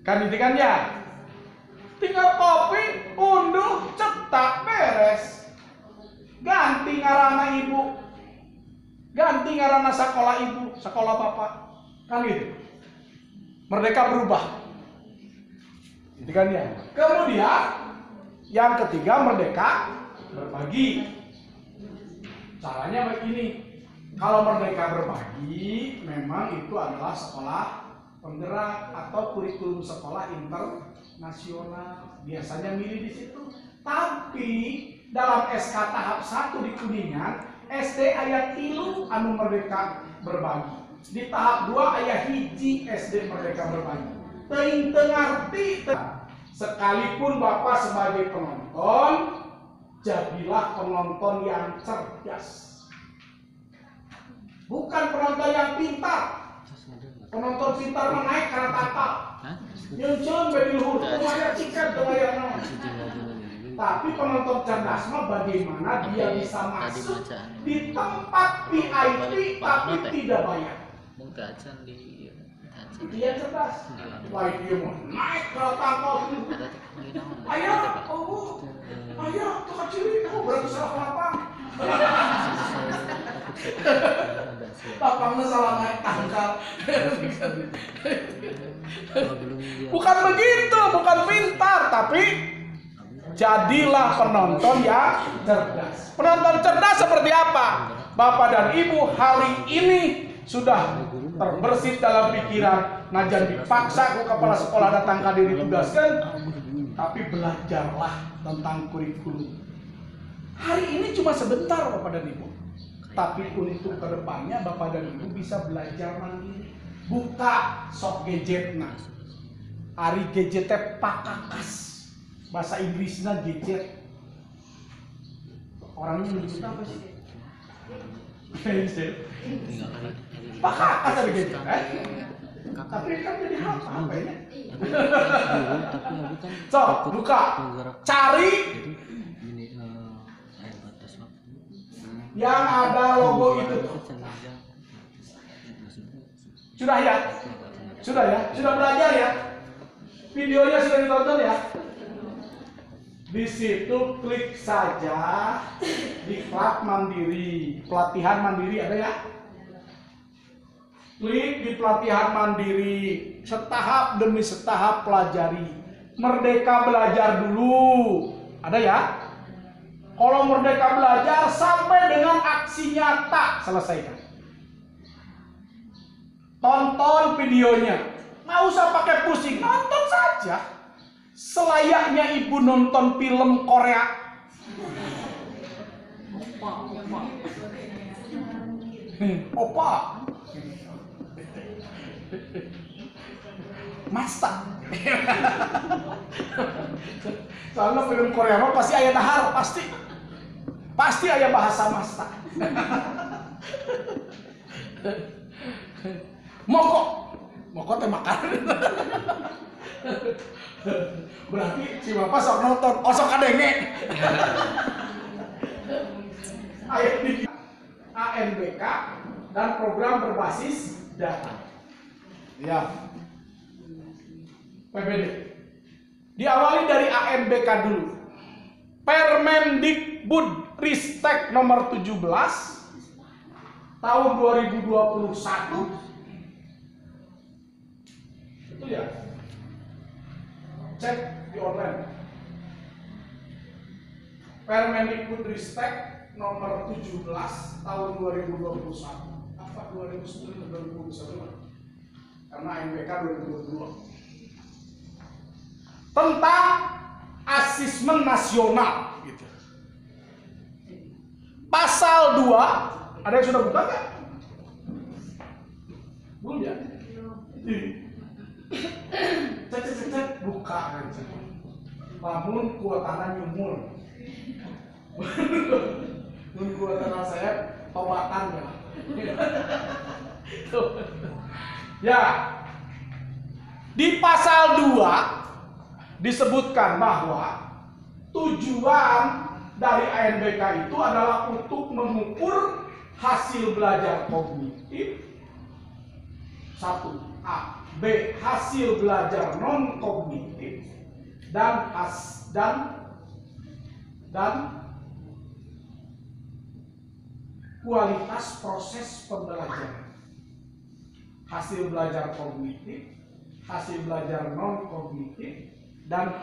Kan itu kan ya? Tinggal kopi, unduh, cetak, beres. Ganti ngaranna ibu. Ganti ngaranna sekolah ibu, sekolah bapak. Kan gitu. Merdeka Berubah. Itu kan ya. Kemudian yang ketiga Merdeka Berbagi. Caranya begini. Kalau Merdeka Berbagi memang itu adalah sekolah penggerak atau kurikulum sekolah internasional. Biasanya milih di situ. Tapi dalam SK tahap 1 di Kuningan, SD aya 3 anu Merdeka Berbagi. Di tahap 2 aya hiji SD Merdeka Berbagi. Teuing teu ngarti. Sekalipun Bapak sebagai penonton, jadilah penonton yang cerdas. Bukan penonton yang pintar. Penonton pintar menaik karena tapal. Nyuncun bedi luhur, lumayan tiket, lumayan naon. Tapi penonton cerdas mah bagaimana dia bisa masuk di tempat VIP tapi tidak bayar. Dia cerdas. Wah dia mau naik ke tangkal. Ayah, ayah, tuh kecil kamu berarti salah lapang. Lapangnya salah naik tangkal. Bukan begitu, bukan pintar, tapi jadilah penonton yang cerdas. Penonton cerdas seperti apa? Bapak dan Ibu hari ini sudah terbersit dalam pikiran, najan dipaksa ku kepala sekolah datang ka diri tugaskan, tapi belajarlah tentang kurikulum. Hari ini cuma sebentar Bapak dan Ibu, tapi untuk kedepannya Bapak dan Ibu bisa belajar mandiri. Buka sok gadgetna, hari gadgetnya pakakas, bahasa Inggrisnya gadget. Orangnya menyebut apa sih? Pakakas ada gadget, tapi kan jadi apa ini? Sok, buka, cari yang ada logo itu. Sudah ya? Sudah ya? Sudah belajar ya? Videonya sudah ditonton ya? Di situ klik saja diklat mandiri, pelatihan mandiri ada ya? Klik di pelatihan mandiri, setahap demi setahap pelajari. Merdeka Belajar dulu, ada ya? Kalau Merdeka Belajar sampai dengan aksi nyata selesaikan. Tonton videonya, nggak usah pakai pusing, nonton saja. Selayaknya ibu nonton film Korea. Opa. Masta. Soalnya film Korea mah pasti aya dahar, pasti. Pasti aya bahasa masta. Moko teh makan. Berarti si Bapak sok nonton, sok kadenge. Aya di ANBK dan program berbasis data. Ya. PBD. Diawali dari ANBK dulu. Permendikbud Ristek nomor 17 tahun 2021. Itu ya. Cek di online. Permendikbud Ristek nomor 17 tahun 2021. Apa 2009 atau 2021? Karena ANBK 2022. Tentang asesmen nasional gitu. Pasal 2, ada yang sudah buka nggak? Belum ya? Cek buka aja. Lamun kuatana nyumur. Mun kuatana saya tobatan ya. Ya. Di pasal 2 disebutkan bahwa tujuan dari ANBK itu adalah untuk mengukur hasil belajar kognitif 1A, B hasil belajar non kognitif dan kualitas proses pembelajaran. Hasil belajar kognitif, hasil belajar non kognitif dan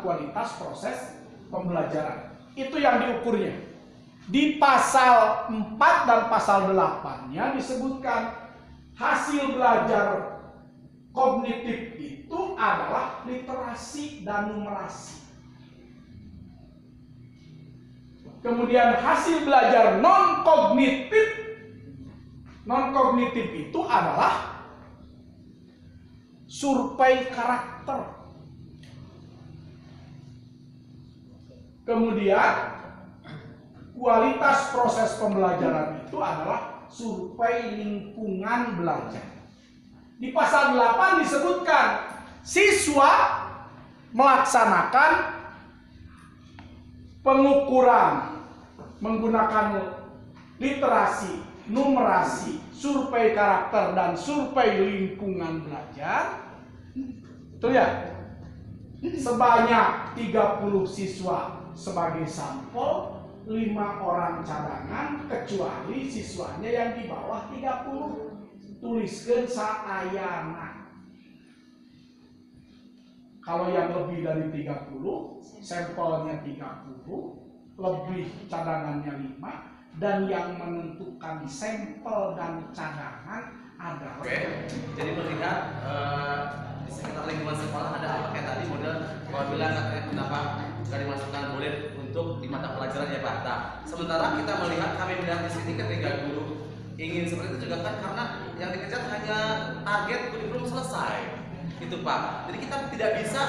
kualitas proses pembelajaran. Itu yang diukurnya. Di pasal 4 dan pasal 8-nya disebutkan hasil belajar kognitif itu adalah literasi dan numerasi. Kemudian hasil belajar non kognitif itu adalah survei karakter. Kemudian kualitas proses pembelajaran itu adalah survei lingkungan belajar. Di pasal 8 disebutkan siswa melaksanakan pengukuran menggunakan literasi, numerasi, survei karakter dan survei lingkungan belajar. Betul ya? Sebanyak 30 siswa sebagai sampel, 5 orang cadangan kecuali siswanya yang di bawah 30. Tuliskan saayana. Kalau yang lebih dari 30, sampelnya 30, lebih cadangannya 5, dan yang menentukan sampel dan cadangan adalah. Oke, jadi melihat di sekitar lingkungan sekolah ada apa kayak tadi model apabila katanya kenapa nggak dimasukkan murid untuk di mata pelajaran ya Pak. Nah, sementara kita melihat kami melihat di sini ketika guru ingin seperti itu juga kan karena yang dikejar hanya target kurikulum selesai, gitu Pak. Jadi kita tidak bisa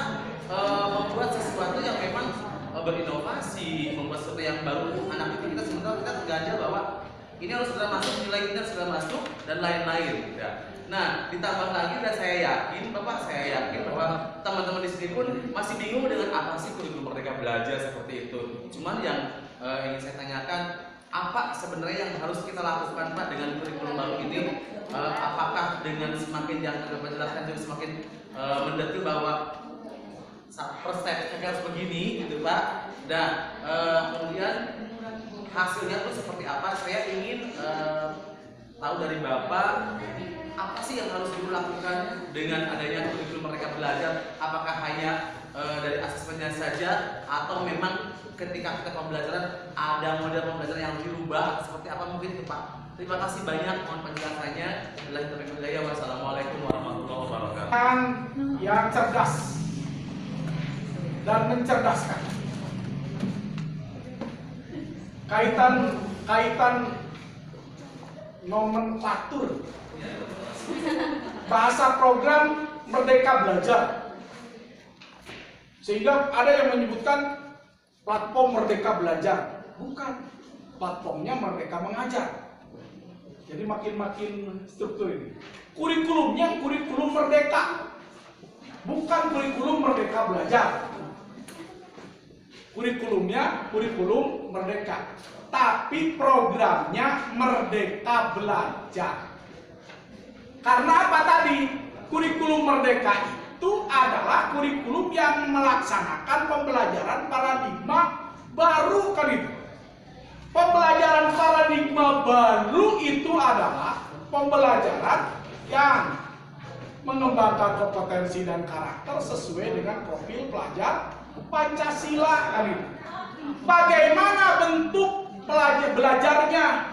membuat sesuatu yang memang berinovasi, membuat sesuatu yang baru untuk anak itu kita sementara kita terganjal bahwa ini harus segera masuk, nilai ini harus segera masuk dan lain-lain. Ya. Nah, ditambah lagi dan saya yakin bahwa teman-teman di sini pun masih bingung dengan apa sih kurikulum Merdeka Belajar seperti itu. Cuman yang ingin saya tanyakan, apa sebenarnya yang harus kita lakukan Pak dengan kurikulum baru ini? Apakah dengan semakin yang Bapak jelaskan juga semakin mendetil bahwa persepsinya harus begini gitu Pak. Dan kemudian hasilnya itu seperti apa? Saya ingin tahu dari Bapak apa sih yang harus dilakukan dengan adanya kurikulum Merdeka Belajar? Apakah hanya dari asesmennya saja atau memang ketika kita pembelajaran ada model pembelajaran yang dirubah seperti apa mungkin itu Pak? Terima kasih banyak, mohon penjelasannya. Wassalamualaikum warahmatullahi wabarakatuh. Yang cerdas dan mencerdaskan. Kaitan nomenklatur bahasa program Merdeka Belajar, sehingga ada yang menyebutkan platform Merdeka Belajar. Bukan. Platformnya Merdeka Mengajar. Jadi makin struktur ini. Kurikulumnya kurikulum merdeka. Bukan kurikulum Merdeka Belajar. Kurikulumnya kurikulum merdeka. Tapi programnya Merdeka Belajar. Karena apa tadi? Kurikulum merdeka itu adalah kurikulum yang melaksanakan pembelajaran paradigma baru kan itu. Pembelajaran paradigma baru itu adalah pembelajaran yang mengembangkan kompetensi dan karakter sesuai dengan profil pelajar Pancasila kan itu. Bagaimana bentuk belajarnya?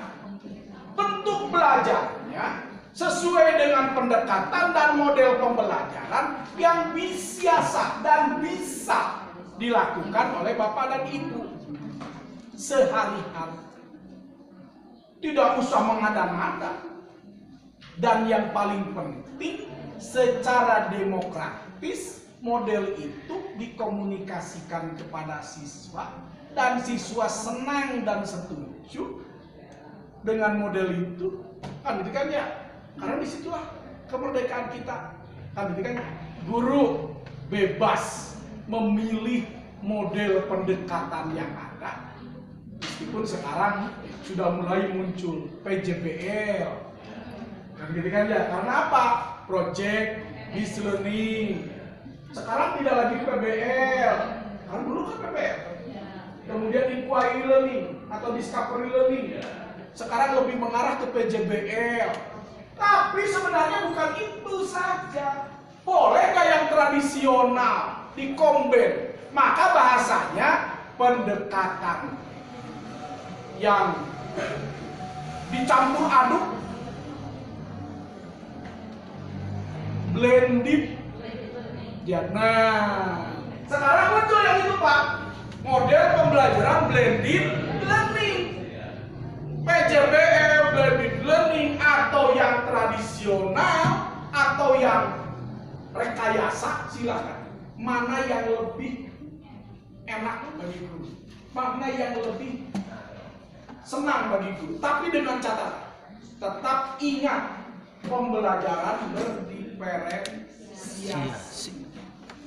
Bentuk belajarnya sesuai dengan pendekatan dan model pembelajaran yang biasa dan bisa dilakukan oleh Bapak dan Ibu sehari-hari. Tidak usah mengada-ngada. Dan yang paling penting, secara demokratis model itu dikomunikasikan kepada siswa dan siswa senang dan setuju dengan model itu. Kan gitu kan ya? Karena disitulah kemerdekaan kita. Kan gitu kan? Guru bebas memilih model pendekatan yang ada. Meskipun sekarang sudah mulai muncul PJBL. Kan gitu kan ya? Karena apa? Project Based Learning. Sekarang tidak lagi PBL. Kan dulu kan PBL. Kemudian Inquiry Learning atau Discovery Learning. Sekarang lebih mengarah ke PJBL. Tapi sebenarnya bukan itu saja. Bolehkah yang tradisional dikombin? Maka bahasanya pendekatan yang dicampur aduk, blended. Ya, nah, sekarang muncul yang itu Pak, model pembelajaran blended learning, PJBL, blended learning, atau yang tradisional atau yang rekayasa, silakan. Mana yang lebih enak bagi guru, mana yang lebih senang bagi guru. Tapi dengan catatan, tetap ingat pembelajaran berdiferensiasi.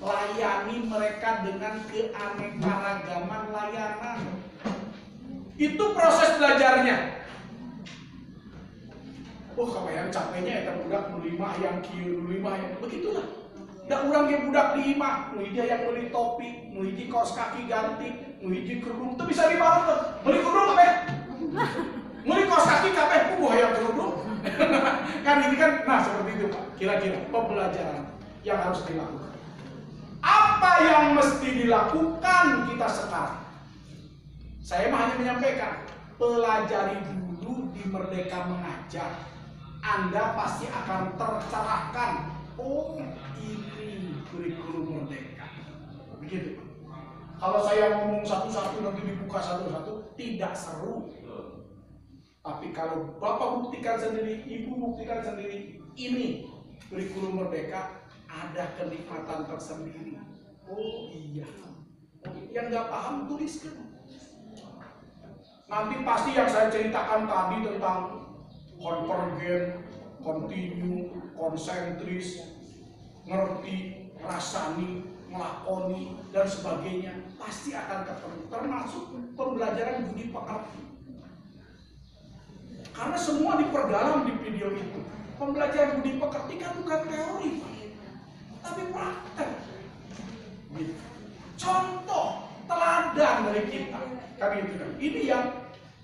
Layani mereka dengan keanekaragaman layanan. Itu proses belajarnya. Oh, kalau yang capeknya ya budak melima yang kieu lima yang begitulah. Da urang ge budak di imah, nu hiji yang beli topi, nu hiji kaos kaki ganti, nu hiji kerudung teu bisa dibarengeun. Beli kerudung kabeh. Beli kaos kaki kabeh puguh hayang kerudung. Kan ini kan nah seperti itu Pak. Kira-kira pembelajaran yang harus dilakukan. Apa yang mesti dilakukan kita sekarang? Saya hanya menyampaikan, pelajari dulu di Merdeka Mengajar. Anda pasti akan tercerahkan. Oh, ini kurikulum Merdeka. Begitu Pak. Kalau saya ngomong satu-satu nanti dibuka satu-satu, tidak seru. Tapi kalau Bapak buktikan sendiri, Ibu buktikan sendiri, ini kurikulum Merdeka ada kenikmatan tersendiri. Oh iya. Yang nggak paham tuliskan. Nanti pasti yang saya ceritakan tadi tentang konvergen, kontinu, konsentris, ngerti, rasani, melakoni, dan sebagainya pasti akan ketemu. Termasuk pembelajaran budi pekerti. Karena semua diperdalam di video itu. Pembelajaran budi pekerti kan bukan teori, tapi praktek. Gitu. Contoh teladan dari kita kan itu kan. Ini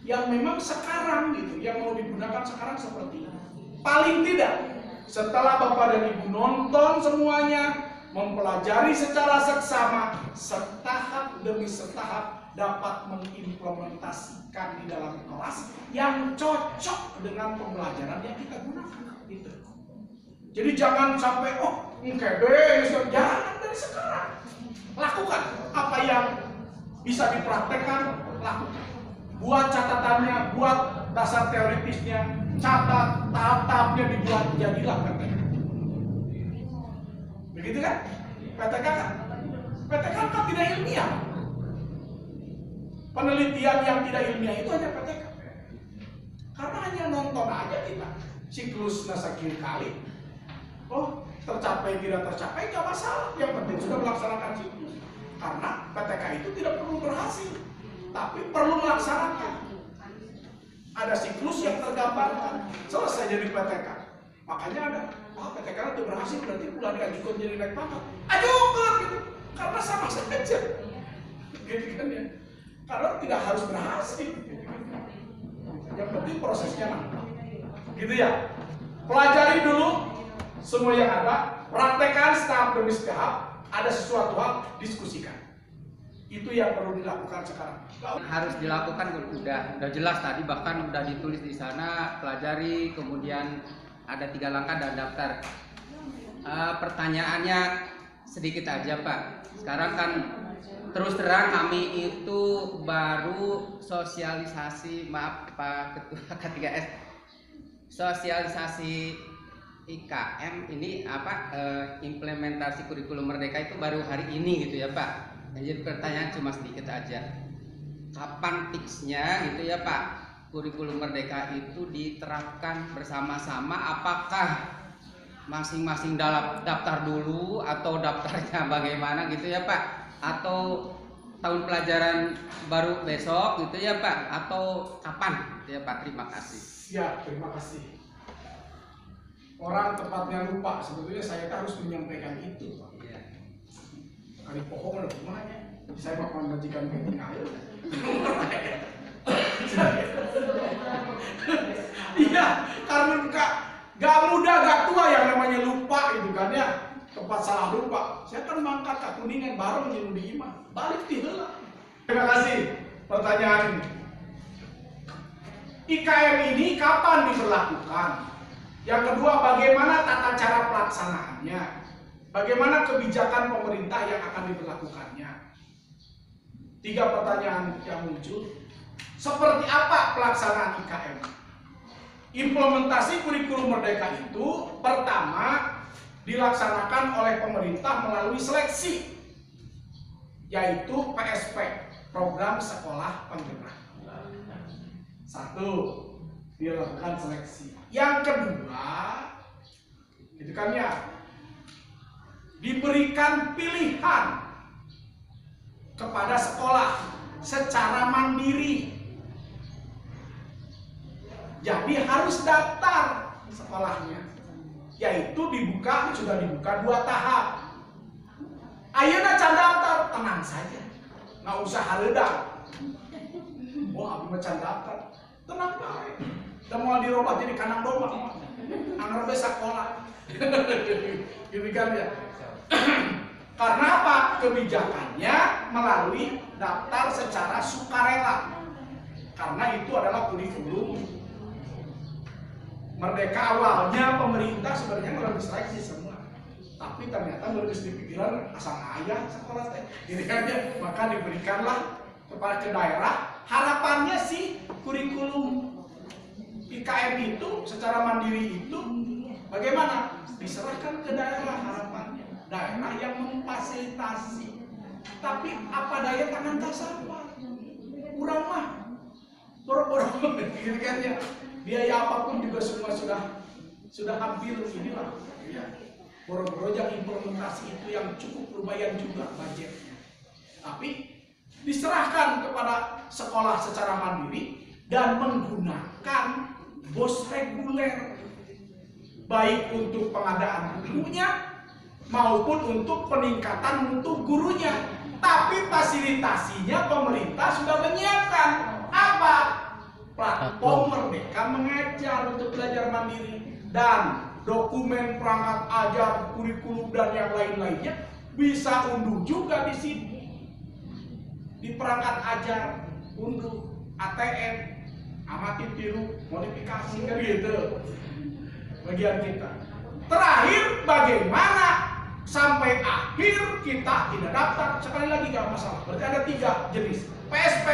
yang memang sekarang gitu, yang mau digunakan sekarang seperti ini. Paling tidak setelah Bapak dan Ibu nonton semuanya, mempelajari secara seksama, setahap demi setahap dapat mengimplementasikan di dalam kelas yang cocok dengan pembelajaran yang kita gunakan. Gitu. Jadi jangan sampai jangan dari sekarang. Lakukan apa yang bisa dipraktekkan, lakukan. Buat catatannya, buat dasar teoritisnya, catat tahap-tahapnya dibuat, jadilah PTK. Begitu kan? PTK kan? PTK kan tidak ilmiah. penelitian yang tidak ilmiah itu hanya PTK. Karena hanya nonton aja kita siklus nasakir kali. Oh, tercapai tidak tercapai nggak masalah. Yang penting sudah melaksanakan siklus. Karena PTK itu tidak perlu berhasil, tapi perlu melaksanakan. Ada siklus yang tergambarkan. Selesai jadi PTK. Makanya ada, PTK itu berhasil berarti pula diajukan jadi naik pangkat. Ajukan gitu. Karena sama saja. Gitu kan ya. Karena tidak harus berhasil. Gitu kan. Yang penting prosesnya nampak. Gitu ya. Pelajari dulu semua yang ada, praktekkan tahap demi tahap, ada sesuatu hal, diskusikan. Itu yang perlu dilakukan sekarang. Harus dilakukan udah jelas tadi, bahkan udah ditulis di sana, pelajari, kemudian ada 3 langkah dan daftar. Pertanyaannya sedikit aja Pak. Sekarang kan terus terang kami itu baru sosialisasi, maaf Pak Ketua K3S, sosialisasi IKM ini implementasi kurikulum Merdeka itu baru hari ini gitu ya Pak. Jadi pertanyaan cuma sedikit aja. Kapan fixnya gitu ya Pak, kurikulum Merdeka itu diterapkan bersama-sama? Apakah masing-masing daftar dulu atau daftarnya bagaimana gitu ya Pak? Atau tahun pelajaran baru besok gitu ya Pak? Atau kapan gitu ya Pak? Terima kasih. Ya, terima kasih. Orang tepatnya lupa, sebetulnya saya harus menyampaikan itu Pak. Iya. Kali pohon ada gimana? Saya bakal mengajikan meeting ayo. Iya, karena gak muda gak tua yang namanya lupa gitu kan ya. Tempat salah lupa. Saya kan mangkat ke Kuningan baru menyeluruh iman. Balik tiheula. Terima kasih pertanyaan ini. IKM ini kapan diberlakukan? Yang kedua, bagaimana tata cara pelaksanaannya? Bagaimana kebijakan pemerintah yang akan diberlakukannya? 3 pertanyaan yang muncul. Seperti apa pelaksanaan IKM? Implementasi kurikulum Merdeka itu pertama dilaksanakan oleh pemerintah melalui seleksi, yaitu PSP, Program Sekolah Penggerak. 1, dilakukan seleksi. Yang kedua, itu kan ya, diberikan pilihan kepada sekolah secara mandiri. Jadi harus daftar sekolahnya, yaitu sudah dibuka 2 tahap. Ayeuna can daftar, tenang saja, nggak usah hareudang. Wah, abi can daftar, tenang bae. Dan mau dirubah jadi kandang domba, anak sekolah. Gitu kan ya. Karena apa? Kebijakannya melalui daftar secara sukarela. Karena itu adalah kurikulum Merdeka. Awalnya pemerintah sebenarnya melalui seleksi semua, tapi ternyata melalui pikiran asal ayah sekolah teh. Jadi kan ya, maka diberikanlah kepada daerah. Harapannya sih kurikulum IKM itu secara mandiri itu bagaimana? Diserahkan ke daerah, harapannya daerah yang memfasilitasi. Tapi apa daya tangan kasar, kurang mah boro-boro gitu kan ya. Biaya apapun juga semua sudah hampir inilah ya. Boro-boro yang implementasi itu yang cukup lumayan juga budgetnya. Tapi diserahkan kepada sekolah secara mandiri dan menggunakan bos reguler, baik untuk pengadaan bukunya maupun untuk peningkatan mutu gurunya. Tapi fasilitasinya pemerintah sudah menyiapkan apa? Platform Merdeka Mengajar untuk belajar mandiri, dan dokumen perangkat ajar, kurikulum dan yang lain-lainnya bisa unduh juga di sini. Di perangkat ajar unduh ATM, amati tiru, modifikasi kan gitu. Bagian kita. Terakhir, bagaimana sampai akhir kita tidak daftar? Sekali lagi gak masalah. Berarti ada 3 jenis: PSP,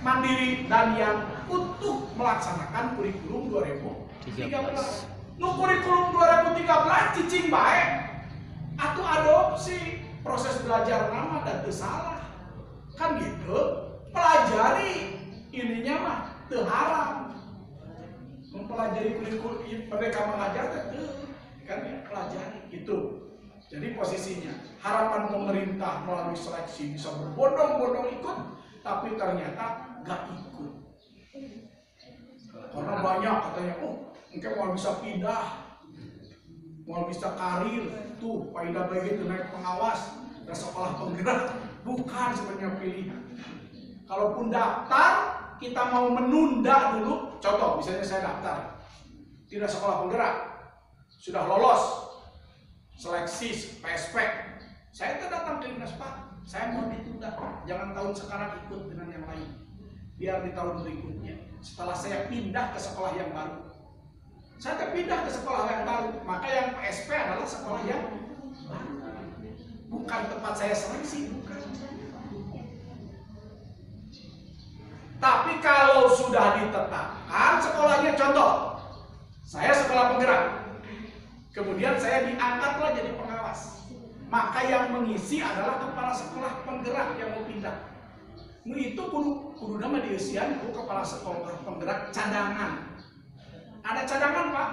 mandiri, dan yang utuh melaksanakan kurikulum 2013. Nu kurikulum 2013 cicing baik atau adopsi proses belajar nama dan salah kan gitu. Pelajari jadi kurikulum mereka mengajar itu kan ya, pelajari itu. Jadi posisinya harapan pemerintah melalui seleksi bisa berbondong-bondong ikut, tapi ternyata nggak ikut. Karena banyak katanya, oh mungkin mau bisa pindah, mau bisa karir, tuh Paida begitu naik pengawas dan sekolah penggerak, bukan sebenarnya pilihan. Kalaupun daftar, kita mau menunda dulu. Contoh, misalnya saya daftar, tidak sekolah penggerak, sudah lolos seleksi PSP, saya datang ke Dinas Pak, saya mau ditunda, jangan tahun sekarang ikut dengan yang lain, biar di tahun berikutnya. Setelah saya pindah ke sekolah yang baru, saya pindah ke sekolah yang baru, maka yang PSP adalah sekolah yang baru, bukan tempat saya seleksi, bukan. Tapi kalau sudah ditetapkan sekolahnya, contoh, saya sekolah penggerak, kemudian saya diangkatlah jadi pengawas, maka yang mengisi adalah kepala sekolah penggerak yang mau pindah. Itu kudu nama diisian kepala sekolah penggerak cadangan. Ada cadangan Pak,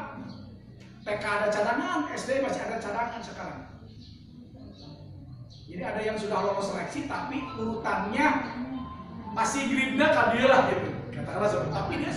TK ada cadangan, SD masih ada cadangan sekarang. Jadi ada yang sudah lolos seleksi tapi urutannya masih gridnya kan dia lah gitu. Katakanlah seperti, tapi dia